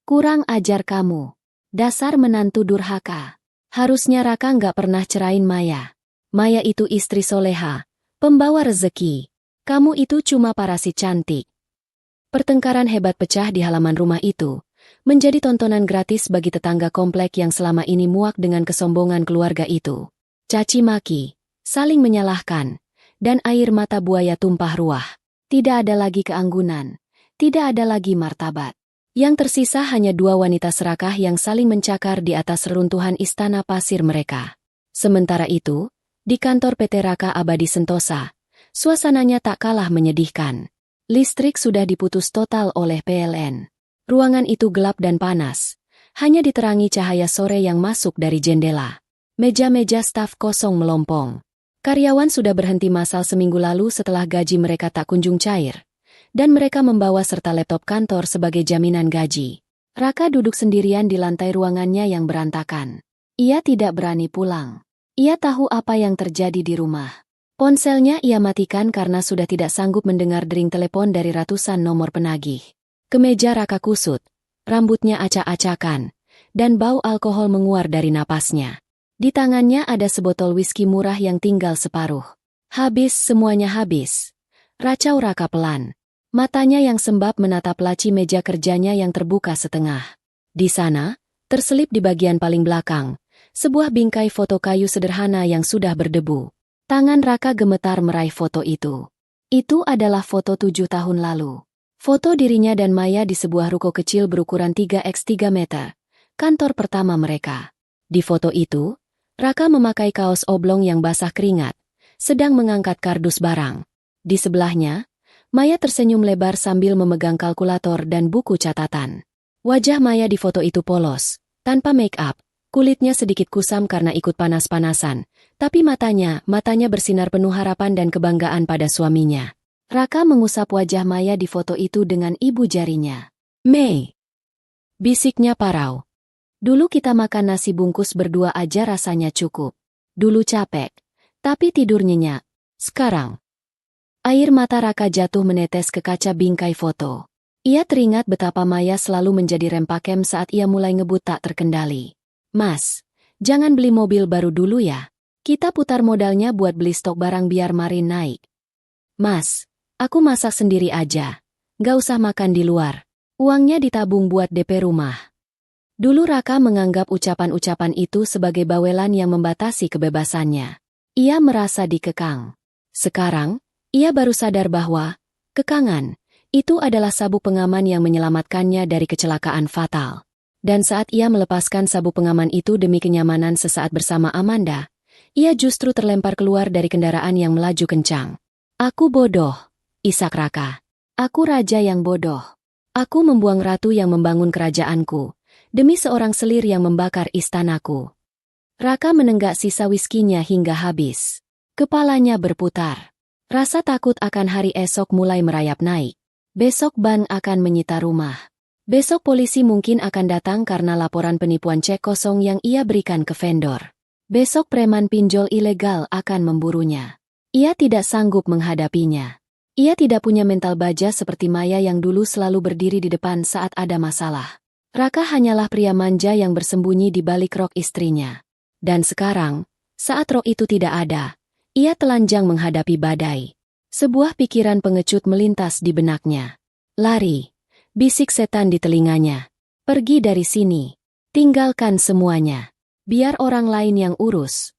Kurang ajar kamu. Dasar menantu durhaka. Harusnya Raka nggak pernah cerain Maya. Maya itu istri soleha, pembawa rezeki. Kamu itu cuma parasit cantik. Pertengkaran hebat pecah di halaman rumah itu, menjadi tontonan gratis bagi tetangga komplek yang selama ini muak dengan kesombongan keluarga itu. Caci maki, saling menyalahkan, dan air mata buaya tumpah ruah. Tidak ada lagi keanggunan, tidak ada lagi martabat. Yang tersisa hanya dua wanita serakah yang saling mencakar di atas reruntuhan istana pasir mereka. Sementara itu, di kantor PT Raka Abadi Sentosa, suasananya tak kalah menyedihkan. Listrik sudah diputus total oleh PLN. Ruangan itu gelap dan panas, hanya diterangi cahaya sore yang masuk dari jendela. Meja-meja staf kosong melompong. Karyawan sudah berhenti massal seminggu lalu setelah gaji mereka tak kunjung cair, dan mereka membawa serta laptop kantor sebagai jaminan gaji. Raka duduk sendirian di lantai ruangannya yang berantakan. Ia tidak berani pulang. Ia tahu apa yang terjadi di rumah. Ponselnya ia matikan karena sudah tidak sanggup mendengar dering telepon dari ratusan nomor penagih. Kemeja Raka kusut, rambutnya acak-acakan, dan bau alkohol menguar dari napasnya. Di tangannya ada sebotol whisky murah yang tinggal separuh. Habis, semuanya habis. Racau Raka pelan. Matanya yang sembab menatap laci meja kerjanya yang terbuka setengah. Di sana, terselip di bagian paling belakang, sebuah bingkai foto kayu sederhana yang sudah berdebu. Tangan Raka gemetar meraih foto itu. Itu adalah foto 7 tahun lalu. Foto dirinya dan Maya di sebuah ruko kecil berukuran 3x3 meter. Kantor pertama mereka. Di foto itu, Raka memakai kaos oblong yang basah keringat, sedang mengangkat kardus barang. Di sebelahnya, Maya tersenyum lebar sambil memegang kalkulator dan buku catatan. Wajah Maya di foto itu polos, tanpa make up. Kulitnya sedikit kusam karena ikut panas-panasan, tapi matanya bersinar penuh harapan dan kebanggaan pada suaminya. Raka mengusap wajah Maya di foto itu dengan ibu jarinya. "Mei," bisiknya parau. "Dulu kita makan nasi bungkus berdua aja rasanya cukup. Dulu capek, tapi tidur nyenyak. Sekarang." Air mata Raka jatuh menetes ke kaca bingkai foto. Ia teringat betapa Maya selalu menjadi rem pakem saat ia mulai ngebut tak terkendali. "Mas, jangan beli mobil baru dulu ya. Kita putar modalnya buat beli stok barang biar marin naik." "Mas, aku masak sendiri aja. Nggak usah makan di luar. Uangnya ditabung buat DP rumah." Dulu Raka menganggap ucapan-ucapan itu sebagai bawelan yang membatasi kebebasannya. Ia merasa dikekang. Sekarang, ia baru sadar bahwa kekangan itu adalah sabuk pengaman yang menyelamatkannya dari kecelakaan fatal. Dan saat ia melepaskan sabuk pengaman itu demi kenyamanan sesaat bersama Amanda, ia justru terlempar keluar dari kendaraan yang melaju kencang. "Aku bodoh, isak Raka. Aku raja yang bodoh. Aku membuang ratu yang membangun kerajaanku, demi seorang selir yang membakar istanaku." Raka menenggak sisa whiskinya hingga habis. Kepalanya berputar. Rasa takut akan hari esok mulai merayap naik. Besok ban akan menyita rumah. Besok polisi mungkin akan datang karena laporan penipuan cek kosong yang ia berikan ke vendor. Besok preman pinjol ilegal akan memburunya. Ia tidak sanggup menghadapinya. Ia tidak punya mental baja seperti Maya yang dulu selalu berdiri di depan saat ada masalah. Raka hanyalah pria manja yang bersembunyi di balik rok istrinya. Dan sekarang, saat rok itu tidak ada, ia telanjang menghadapi badai. Sebuah pikiran pengecut melintas di benaknya. "Lari," bisik setan di telinganya. "Pergi dari sini. Tinggalkan semuanya. Biar orang lain yang urus."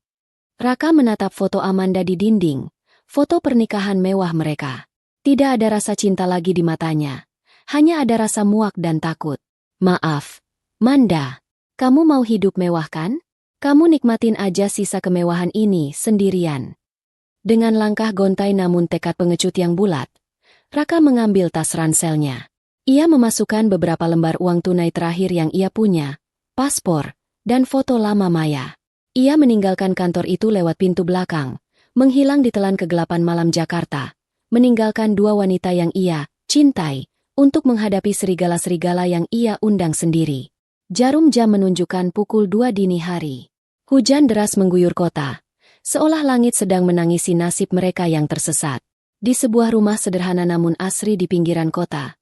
Raka menatap foto Amanda di dinding, foto pernikahan mewah mereka. Tidak ada rasa cinta lagi di matanya. Hanya ada rasa muak dan takut. "Maaf, Manda. Kamu mau hidup mewah kan? Kamu nikmatin aja sisa kemewahan ini sendirian." Dengan langkah gontai namun tekad pengecut yang bulat, Raka mengambil tas ranselnya. Ia memasukkan beberapa lembar uang tunai terakhir yang ia punya, paspor, dan foto lama Maya. Ia meninggalkan kantor itu lewat pintu belakang, menghilang di telan kegelapan malam Jakarta, meninggalkan dua wanita yang ia cintai, untuk menghadapi serigala-serigala yang ia undang sendiri. Jarum jam menunjukkan pukul 2 dini hari. Hujan deras mengguyur kota, seolah langit sedang menangisi nasib mereka yang tersesat. Di sebuah rumah sederhana namun asri di pinggiran kota,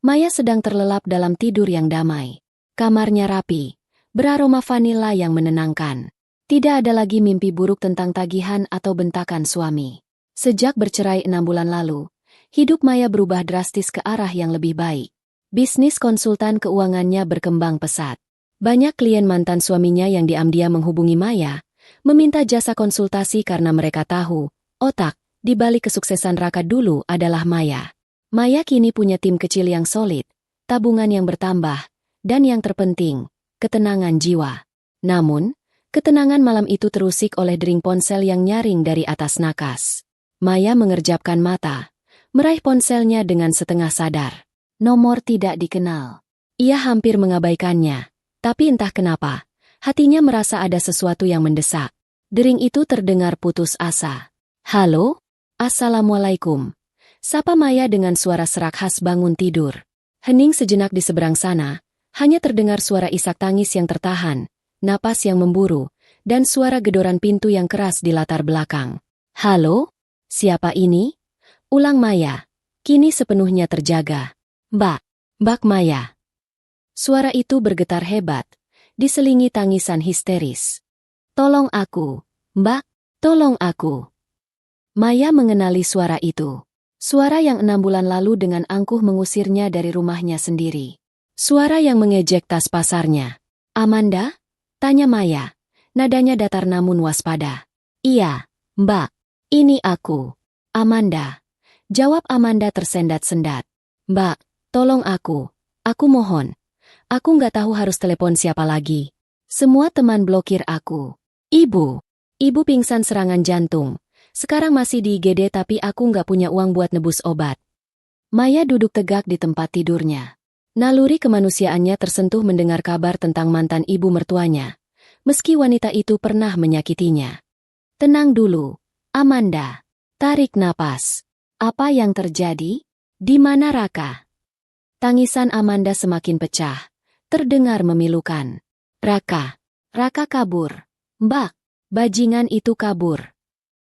Maya sedang terlelap dalam tidur yang damai. Kamarnya rapi, beraroma vanila yang menenangkan. Tidak ada lagi mimpi buruk tentang tagihan atau bentakan suami. Sejak bercerai 6 bulan lalu, hidup Maya berubah drastis ke arah yang lebih baik. Bisnis konsultan keuangannya berkembang pesat. Banyak klien mantan suaminya yang diam-diam menghubungi Maya, meminta jasa konsultasi karena mereka tahu, otak di balik kesuksesan Raka dulu adalah Maya. Maya kini punya tim kecil yang solid, tabungan yang bertambah, dan yang terpenting, ketenangan jiwa. Namun, ketenangan malam itu terusik oleh dering ponsel yang nyaring dari atas nakas. Maya mengerjapkan mata, meraih ponselnya dengan setengah sadar. Nomor tidak dikenal. Ia hampir mengabaikannya, tapi entah kenapa, hatinya merasa ada sesuatu yang mendesak. Dering itu terdengar putus asa. "Halo? Assalamualaikum." Sapa Maya dengan suara serak khas bangun tidur. Hening sejenak di seberang sana, hanya terdengar suara isak tangis yang tertahan, napas yang memburu, dan suara gedoran pintu yang keras di latar belakang. "Halo? Siapa ini?" Ulang Maya, kini sepenuhnya terjaga. Mbak Maya." Suara itu bergetar hebat, diselingi tangisan histeris. "Tolong aku, Mbak, tolong aku." Maya mengenali suara itu. Suara yang 6 bulan lalu dengan angkuh mengusirnya dari rumahnya sendiri. Suara yang mengejek tas pasarnya. "Amanda?" tanya Maya. Nadanya datar namun waspada. "Iya, Mbak. Ini aku. Amanda." Jawab Amanda tersendat-sendat. "Mbak, tolong aku. Aku mohon. Aku nggak tahu harus telepon siapa lagi. Semua teman blokir aku. Ibu pingsan serangan jantung. Sekarang masih di IGD tapi aku nggak punya uang buat nebus obat." Maya duduk tegak di tempat tidurnya. Naluri kemanusiaannya tersentuh mendengar kabar tentang mantan ibu mertuanya, meski wanita itu pernah menyakitinya. "Tenang dulu, Amanda. Tarik napas. Apa yang terjadi? Di mana Raka?" Tangisan Amanda semakin pecah, terdengar memilukan. Raka kabur. "Mbak, bajingan itu kabur."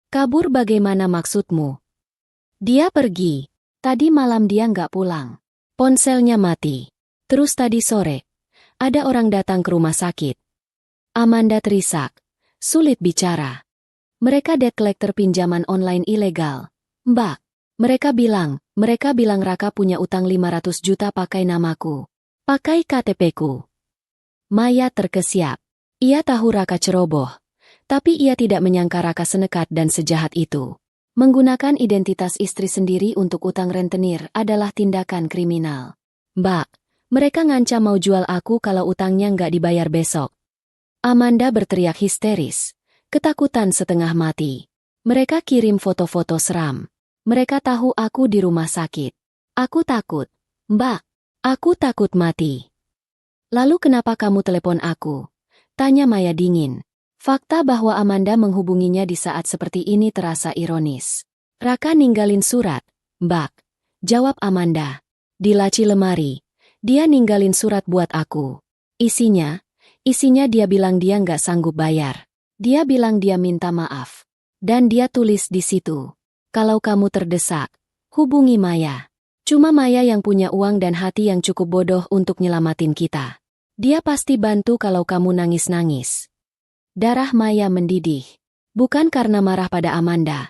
"Kabur bagaimana maksudmu?" "Dia pergi. Tadi malam dia nggak pulang. Ponselnya mati. Terus tadi sore, ada orang datang ke rumah sakit." Amanda terisak, sulit bicara. "Mereka debt collector pinjaman online ilegal, Mbak. Mereka bilang Raka punya utang 500 juta pakai namaku. Pakai KTP-ku." Maya terkesiap. Ia tahu Raka ceroboh. Tapi ia tidak menyangka Raka senekat dan sejahat itu. Menggunakan identitas istri sendiri untuk utang rentenir adalah tindakan kriminal. "Mbak, mereka ngancam mau jual aku kalau utangnya nggak dibayar besok." Amanda berteriak histeris, ketakutan setengah mati. "Mereka kirim foto-foto seram. Mereka tahu aku di rumah sakit. Aku takut. Mbak, aku takut mati." "Lalu kenapa kamu telepon aku?" tanya Maya dingin. Fakta bahwa Amanda menghubunginya di saat seperti ini terasa ironis. "Raka ninggalin surat, Mbak," jawab Amanda. "Di laci lemari. Dia ninggalin surat buat aku. Isinya dia bilang dia nggak sanggup bayar. Dia bilang dia minta maaf. Dan dia tulis di situ, kalau kamu terdesak, hubungi Maya." Cuma Maya yang punya uang dan hati yang cukup bodoh untuk nyelamatin kita. "Dia pasti bantu kalau kamu nangis-nangis." Darah Maya mendidih. Bukan karena marah pada Amanda,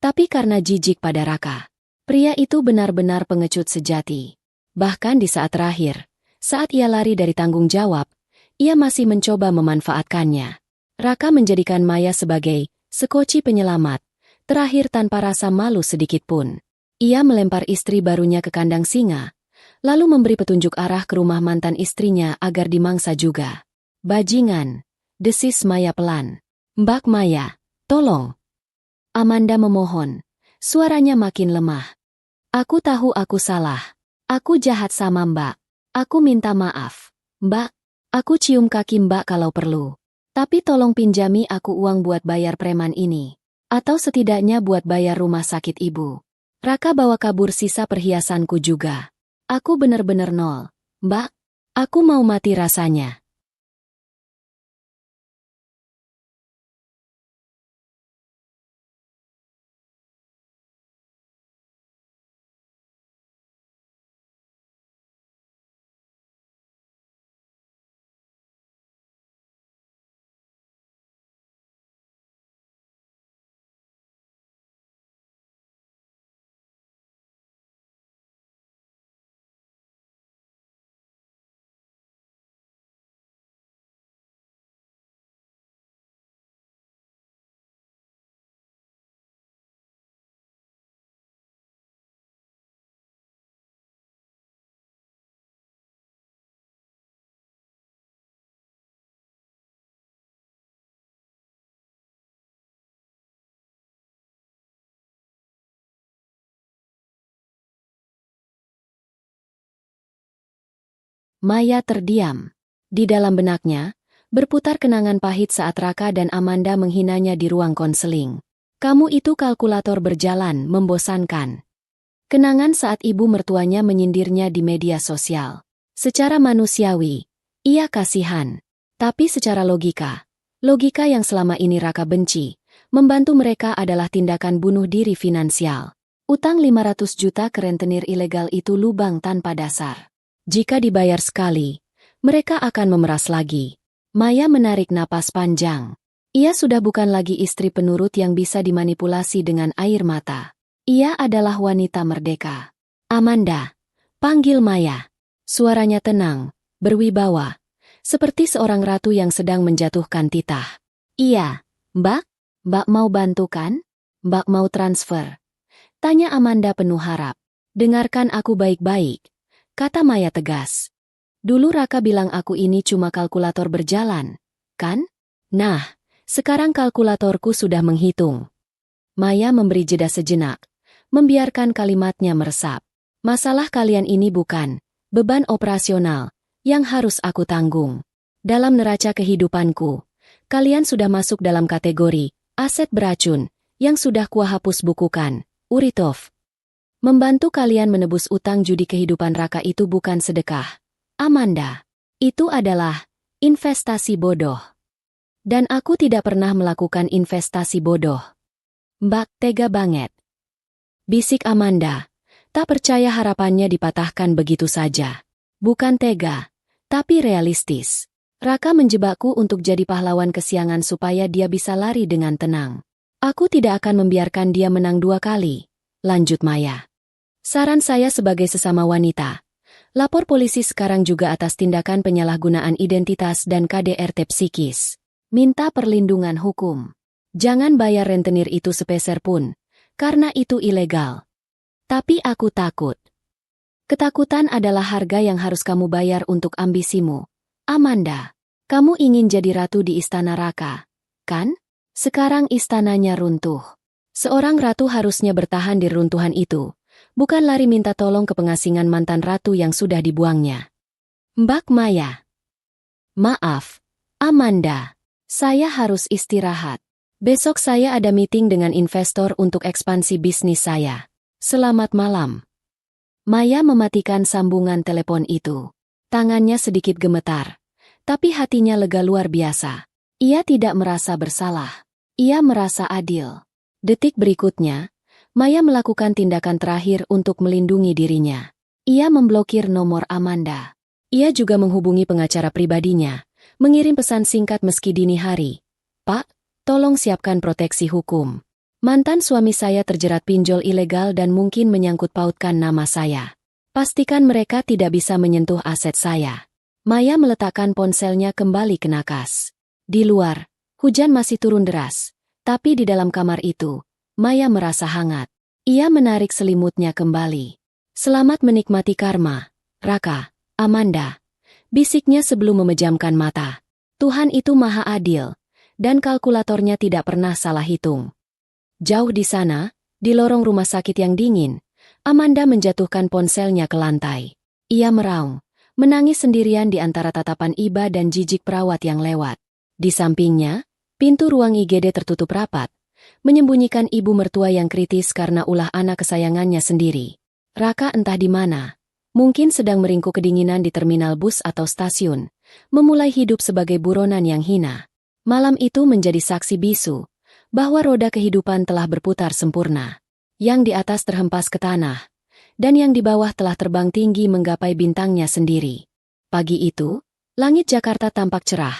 tapi karena jijik pada Raka. Pria itu benar-benar pengecut sejati. Bahkan di saat terakhir, saat ia lari dari tanggung jawab, ia masih mencoba memanfaatkannya. Raka menjadikan Maya sebagai sekoci penyelamat, terakhir tanpa rasa malu sedikit pun. Ia melempar istri barunya ke kandang singa, lalu memberi petunjuk arah ke rumah mantan istrinya agar dimangsa juga. "Bajingan," desis Maya pelan. "Mbak Maya, tolong." Amanda memohon, suaranya makin lemah. "Aku tahu aku salah. Aku jahat sama Mbak. Aku minta maaf. Mbak, Aku cium kaki Mbak kalau perlu. Tapi tolong pinjami aku uang buat bayar preman ini. Atau setidaknya buat bayar rumah sakit ibu. Raka bawa kabur sisa perhiasanku juga. Aku bener-bener nol. Mbak, aku mau mati rasanya. Maya terdiam. Di dalam benaknya, berputar kenangan pahit saat Raka dan Amanda menghinanya di ruang konseling. Kamu itu kalkulator berjalan, membosankan. Kenangan saat ibu mertuanya menyindirnya di media sosial. Secara manusiawi, ia kasihan. Tapi secara logika yang selama ini Raka benci, membantu mereka adalah tindakan bunuh diri finansial. Utang 500 juta ke rentenir ilegal itu lubang tanpa dasar. Jika dibayar sekali, mereka akan memeras lagi. Maya menarik napas panjang. Ia sudah bukan lagi istri penurut yang bisa dimanipulasi dengan air mata. Ia adalah wanita merdeka. Amanda, panggil Maya. Suaranya tenang, berwibawa, seperti seorang ratu yang sedang menjatuhkan titah. Iya, Mbak? Mbak mau bantu kan? Mbak mau transfer? Tanya Amanda penuh harap. Dengarkan aku baik-baik, kata Maya tegas. Dulu Raka bilang aku ini cuma kalkulator berjalan, kan? Nah, sekarang kalkulatorku sudah menghitung. Maya memberi jeda sejenak, membiarkan kalimatnya meresap. Masalah kalian ini bukan beban operasional yang harus aku tanggung. Dalam neraca kehidupanku, kalian sudah masuk dalam kategori aset beracun yang sudah kuhapus bukukan, Uritov. Membantu kalian menebus utang judi kehidupan Raka itu bukan sedekah, Amanda. Itu adalah investasi bodoh. Dan aku tidak pernah melakukan investasi bodoh. Mbak, tega banget. Bisik Amanda, tak percaya harapannya dipatahkan begitu saja. Bukan tega, tapi realistis. Raka menjebakku untuk jadi pahlawan kesiangan supaya dia bisa lari dengan tenang. Aku tidak akan membiarkan dia menang 2 kali, lanjut Maya. Saran saya sebagai sesama wanita, lapor polisi sekarang juga atas tindakan penyalahgunaan identitas dan KDRT psikis. Minta perlindungan hukum. Jangan bayar rentenir itu sepeser pun, karena itu ilegal. Tapi aku takut. Ketakutan adalah harga yang harus kamu bayar untuk ambisimu. Amanda, kamu ingin jadi ratu di istana Raka, kan? Sekarang istananya runtuh. Seorang ratu harusnya bertahan di runtuhan itu, bukan lari minta tolong ke pengasingan mantan ratu yang sudah dibuangnya. Mbak Maya. Maaf, Amanda. Saya harus istirahat. Besok saya ada meeting dengan investor untuk ekspansi bisnis saya. Selamat malam. Maya mematikan sambungan telepon itu. Tangannya sedikit gemetar, tapi hatinya lega luar biasa. Ia tidak merasa bersalah. Ia merasa adil. Detik berikutnya, Maya melakukan tindakan terakhir untuk melindungi dirinya. Ia memblokir nomor Amanda. Ia juga menghubungi pengacara pribadinya, mengirim pesan singkat meski dini hari. Pak, tolong siapkan proteksi hukum. Mantan suami saya terjerat pinjol ilegal dan mungkin menyangkut pautkan nama saya. Pastikan mereka tidak bisa menyentuh aset saya. Maya meletakkan ponselnya kembali ke nakas. Di luar, hujan masih turun deras, tapi di dalam kamar itu, Maya merasa hangat. Ia menarik selimutnya kembali. Selamat menikmati karma, Raka, Amanda. Bisiknya sebelum memejamkan mata. Tuhan itu maha adil, dan kalkulatornya tidak pernah salah hitung. Jauh di sana, di lorong rumah sakit yang dingin, Amanda menjatuhkan ponselnya ke lantai. Ia meraung, menangis sendirian di antara tatapan iba dan jijik perawat yang lewat. Di sampingnya, pintu ruang IGD tertutup rapat, menyembunyikan ibu mertua yang kritis karena ulah anak kesayangannya sendiri. Raka entah di mana, mungkin sedang meringkuk kedinginan di terminal bus atau stasiun, memulai hidup sebagai buronan yang hina. Malam itu menjadi saksi bisu, bahwa roda kehidupan telah berputar sempurna. Yang di atas terhempas ke tanah, dan yang di bawah telah terbang tinggi menggapai bintangnya sendiri. Pagi itu, langit Jakarta tampak cerah,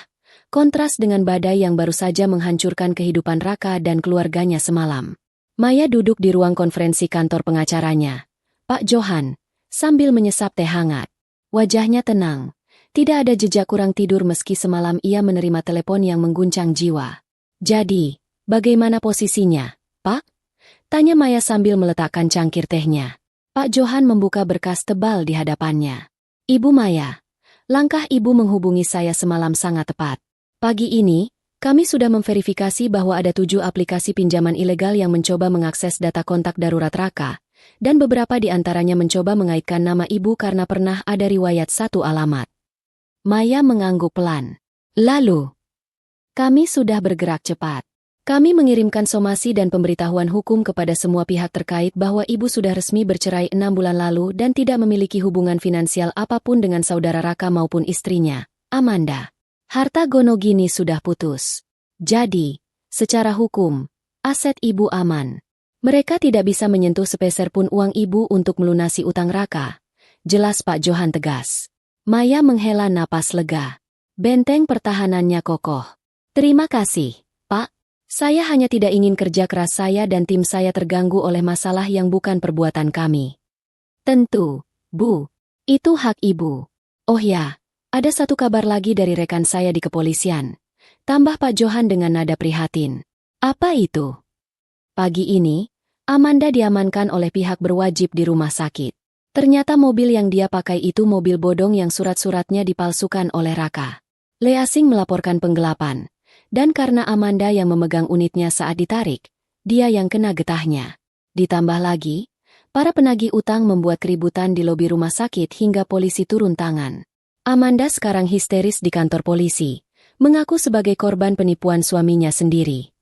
kontras dengan badai yang baru saja menghancurkan kehidupan Raka dan keluarganya semalam. Maya duduk di ruang konferensi kantor pengacaranya, Pak Johan, sambil menyesap teh hangat. Wajahnya tenang, tidak ada jejak kurang tidur meski semalam ia menerima telepon yang mengguncang jiwa. Jadi, bagaimana posisinya, Pak? Tanya Maya sambil meletakkan cangkir tehnya. Pak Johan membuka berkas tebal di hadapannya. Ibu Maya, langkah ibu menghubungi saya semalam sangat tepat. Pagi ini, kami sudah memverifikasi bahwa ada 7 aplikasi pinjaman ilegal yang mencoba mengakses data kontak darurat Raka, dan beberapa di antaranya mencoba mengaitkan nama ibu karena pernah ada riwayat satu alamat. Maya mengangguk pelan. Lalu, kami sudah bergerak cepat. Kami mengirimkan somasi dan pemberitahuan hukum kepada semua pihak terkait bahwa ibu sudah resmi bercerai 6 bulan lalu dan tidak memiliki hubungan finansial apapun dengan saudara Raka maupun istrinya, Amanda. Harta Gonogini sudah putus. Jadi, secara hukum, aset ibu aman. Mereka tidak bisa menyentuh sepeser pun uang ibu untuk melunasi utang Raka. Jelas Pak Johan tegas. Maya menghela napas lega. Benteng pertahanannya kokoh. Terima kasih, Pak. Saya hanya tidak ingin kerja keras saya dan tim saya terganggu oleh masalah yang bukan perbuatan kami. Tentu, Bu. Itu hak ibu. Oh ya, ada satu kabar lagi dari rekan saya di kepolisian. Tambah Pak Johan dengan nada prihatin. Apa itu? Pagi ini, Amanda diamankan oleh pihak berwajib di rumah sakit. Ternyata mobil yang dia pakai itu mobil bodong yang surat-suratnya dipalsukan oleh Raka. Leasing melaporkan penggelapan. Dan karena Amanda yang memegang unitnya saat ditarik, dia yang kena getahnya. Ditambah lagi, para penagih utang membuat keributan di lobi rumah sakit hingga polisi turun tangan. Amanda sekarang histeris di kantor polisi, mengaku sebagai korban penipuan suaminya sendiri.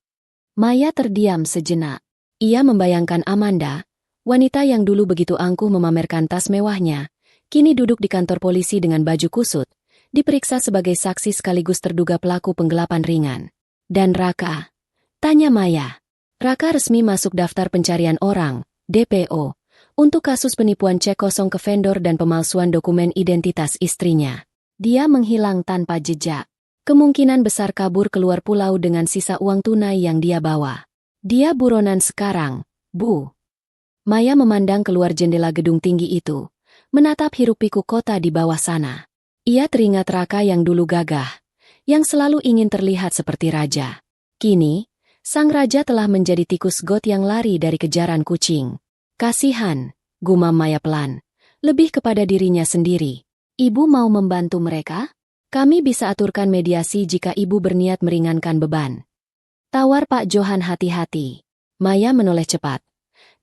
Maya terdiam sejenak. Ia membayangkan Amanda, wanita yang dulu begitu angkuh memamerkan tas mewahnya, kini duduk di kantor polisi dengan baju kusut, diperiksa sebagai saksi sekaligus terduga pelaku penggelapan ringan. Dan Raka? Tanya Maya. Raka resmi masuk daftar pencarian orang, DPO, untuk kasus penipuan cek kosong ke vendor dan pemalsuan dokumen identitas istrinya. Dia menghilang tanpa jejak. Kemungkinan besar kabur keluar pulau dengan sisa uang tunai yang dia bawa. Dia buronan sekarang, Bu. Maya memandang keluar jendela gedung tinggi itu, menatap hiruk-pikuk kota di bawah sana. Ia teringat Raka yang dulu gagah, yang selalu ingin terlihat seperti raja. Kini, sang raja telah menjadi tikus got yang lari dari kejaran kucing. Kasihan, gumam Maya pelan, lebih kepada dirinya sendiri. Ibu mau membantu mereka? Kami bisa aturkan mediasi jika ibu berniat meringankan beban. Tawar Pak Johan hati-hati. Maya menoleh cepat.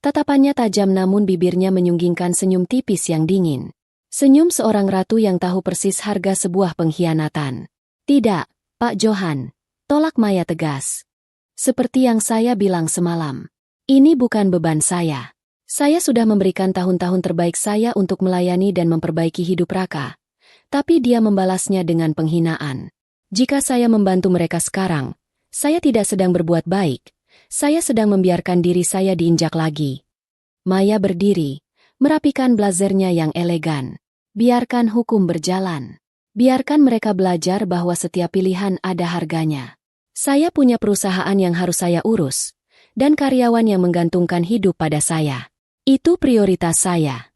Tatapannya tajam namun bibirnya menyunggingkan senyum tipis yang dingin. Senyum seorang ratu yang tahu persis harga sebuah pengkhianatan. Tidak, Pak Johan, tolak Maya tegas. Seperti yang saya bilang semalam, ini bukan beban saya. Saya sudah memberikan tahun-tahun terbaik saya untuk melayani dan memperbaiki hidup Raka. Tapi dia membalasnya dengan penghinaan. Jika saya membantu mereka sekarang, saya tidak sedang berbuat baik. Saya sedang membiarkan diri saya diinjak lagi. Maya berdiri, merapikan blazernya yang elegan. Biarkan hukum berjalan. Biarkan mereka belajar bahwa setiap pilihan ada harganya. Saya punya perusahaan yang harus saya urus, dan karyawan yang menggantungkan hidup pada saya. Itu prioritas saya.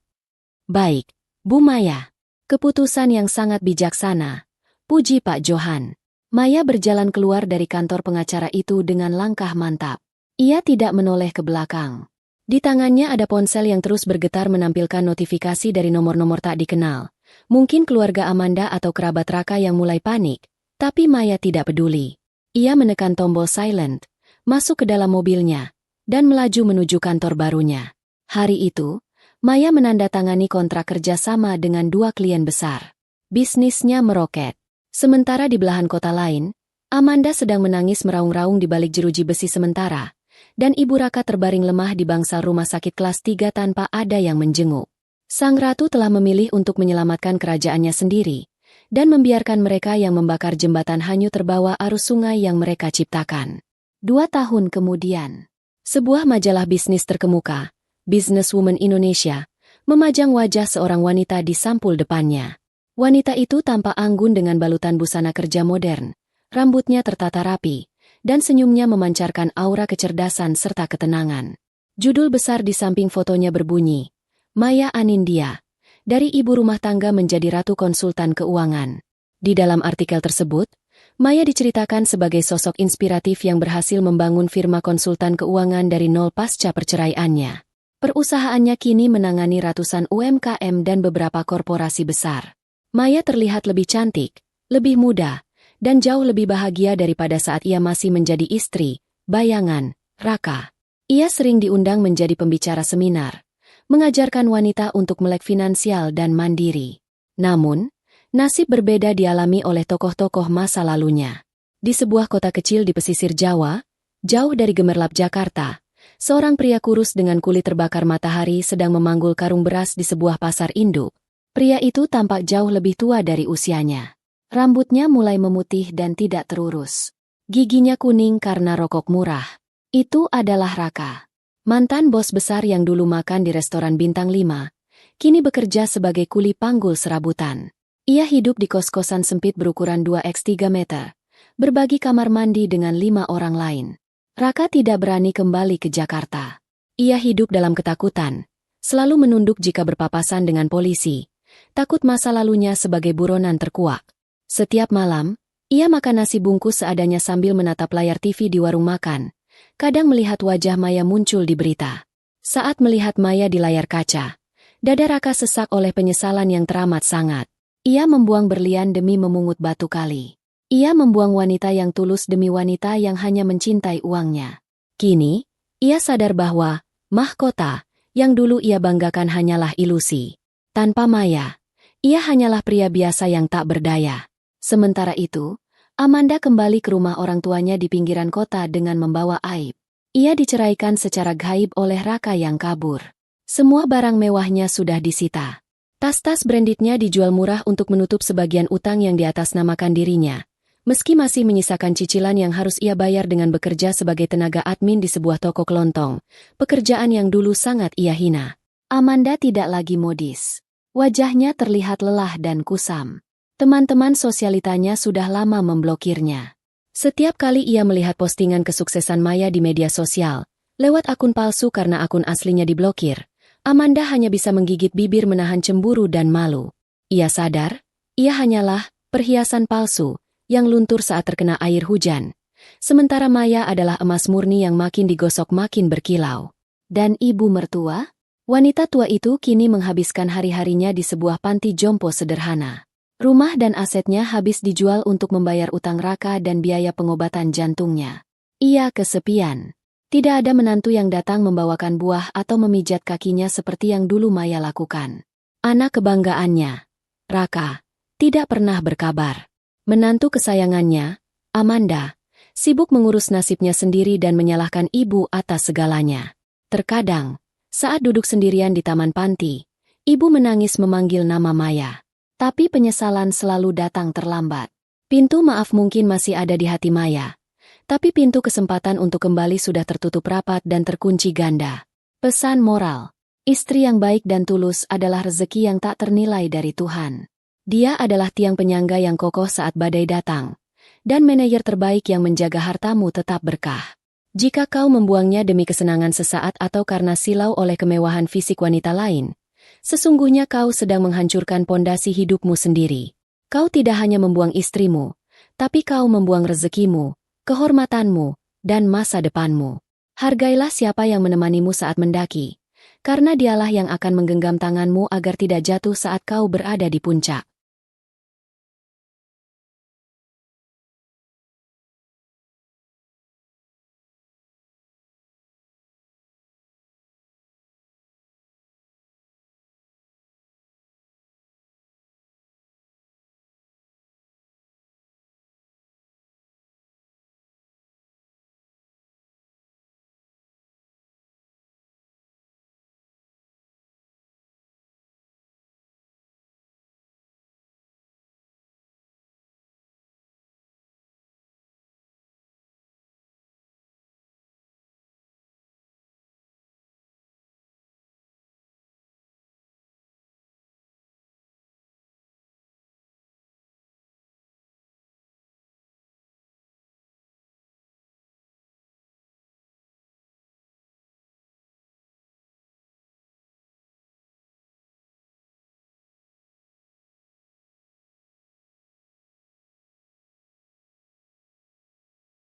Baik, Bu Maya. Keputusan yang sangat bijaksana. Puji Pak Johan. Maya berjalan keluar dari kantor pengacara itu dengan langkah mantap. Ia tidak menoleh ke belakang. Di tangannya ada ponsel yang terus bergetar menampilkan notifikasi dari nomor-nomor tak dikenal. Mungkin keluarga Amanda atau kerabat Raka yang mulai panik, tapi Maya tidak peduli. Ia menekan tombol silent, masuk ke dalam mobilnya, dan melaju menuju kantor barunya. Hari itu, Maya menandatangani kontrak kerja sama dengan 2 klien besar. Bisnisnya meroket. Sementara di belahan kota lain, Amanda sedang menangis meraung-raung di balik jeruji besi sementara, dan Ibu Raka terbaring lemah di bangsal rumah sakit kelas 3 tanpa ada yang menjenguk. Sang ratu telah memilih untuk menyelamatkan kerajaannya sendiri, dan membiarkan mereka yang membakar jembatan hanyut terbawa arus sungai yang mereka ciptakan. 2 tahun kemudian, sebuah majalah bisnis terkemuka, Businesswoman Indonesia, memajang wajah seorang wanita di sampul depannya. Wanita itu tampak anggun dengan balutan busana kerja modern, rambutnya tertata rapi, dan senyumnya memancarkan aura kecerdasan serta ketenangan. Judul besar di samping fotonya berbunyi, Maya Anindya, dari ibu rumah tangga menjadi ratu konsultan keuangan. Di dalam artikel tersebut, Maya diceritakan sebagai sosok inspiratif yang berhasil membangun firma konsultan keuangan dari nol pasca perceraiannya. Perusahaannya kini menangani ratusan UMKM dan beberapa korporasi besar. Maya terlihat lebih cantik, lebih muda, dan jauh lebih bahagia daripada saat ia masih menjadi istri, bayangan, Raka. Ia sering diundang menjadi pembicara seminar, mengajarkan wanita untuk melek finansial dan mandiri. Namun, nasib berbeda dialami oleh tokoh-tokoh masa lalunya. Di sebuah kota kecil di pesisir Jawa, jauh dari gemerlap Jakarta, seorang pria kurus dengan kulit terbakar matahari sedang memanggul karung beras di sebuah pasar induk. Pria itu tampak jauh lebih tua dari usianya. Rambutnya mulai memutih dan tidak terurus. Giginya kuning karena rokok murah. Itu adalah Raka, mantan bos besar yang dulu makan di restoran bintang 5, kini bekerja sebagai kuli panggul serabutan. Ia hidup di kos-kosan sempit berukuran 2x3 meter, berbagi kamar mandi dengan 5 orang lain. Raka tidak berani kembali ke Jakarta. Ia hidup dalam ketakutan, selalu menunduk jika berpapasan dengan polisi, takut masa lalunya sebagai buronan terkuak. Setiap malam, ia makan nasi bungkus seadanya sambil menatap layar TV di warung makan. Kadang melihat wajah Maya muncul di berita. Saat melihat Maya di layar kaca, dada Raka sesak oleh penyesalan yang teramat sangat. Ia membuang berlian demi memungut batu kali. Ia membuang wanita yang tulus demi wanita yang hanya mencintai uangnya. Kini, ia sadar bahwa mahkota yang dulu ia banggakan hanyalah ilusi. Tanpa Maya, ia hanyalah pria biasa yang tak berdaya. Sementara itu, Amanda kembali ke rumah orang tuanya di pinggiran kota dengan membawa aib. Ia diceraikan secara gaib oleh Raka yang kabur. Semua barang mewahnya sudah disita. Tas-tas brandednya dijual murah untuk menutup sebagian utang yang diatasnamakan dirinya. Meski masih menyisakan cicilan yang harus ia bayar dengan bekerja sebagai tenaga admin di sebuah toko kelontong, pekerjaan yang dulu sangat ia hina. Amanda tidak lagi modis. Wajahnya terlihat lelah dan kusam. Teman-teman sosialitanya sudah lama memblokirnya. Setiap kali ia melihat postingan kesuksesan Maya di media sosial, lewat akun palsu karena akun aslinya diblokir, Amanda hanya bisa menggigit bibir menahan cemburu dan malu. Ia sadar, ia hanyalah perhiasan palsu yang luntur saat terkena air hujan. Sementara Maya adalah emas murni yang makin digosok makin berkilau. Dan ibu mertua? Wanita tua itu kini menghabiskan hari-harinya di sebuah panti jompo sederhana. Rumah dan asetnya habis dijual untuk membayar utang Raka dan biaya pengobatan jantungnya. Ia kesepian. Tidak ada menantu yang datang membawakan buah atau memijat kakinya seperti yang dulu Maya lakukan. Anak kebanggaannya, Raka, tidak pernah berkabar. Menantu kesayangannya, Amanda, sibuk mengurus nasibnya sendiri dan menyalahkan ibu atas segalanya. Terkadang, saat duduk sendirian di taman panti, ibu menangis memanggil nama Maya. Tapi penyesalan selalu datang terlambat. Pintu maaf mungkin masih ada di hati Maya, tapi pintu kesempatan untuk kembali sudah tertutup rapat dan terkunci ganda. Pesan moral, istri yang baik dan tulus adalah rezeki yang tak ternilai dari Tuhan. Dia adalah tiang penyangga yang kokoh saat badai datang, dan manajer terbaik yang menjaga hartamu tetap berkah. Jika kau membuangnya demi kesenangan sesaat atau karena silau oleh kemewahan fisik wanita lain, sesungguhnya kau sedang menghancurkan pondasi hidupmu sendiri. Kau tidak hanya membuang istrimu, tapi kau membuang rezekimu, kehormatanmu, dan masa depanmu. Hargailah siapa yang menemanimu saat mendaki, karena dialah yang akan menggenggam tanganmu agar tidak jatuh saat kau berada di puncak.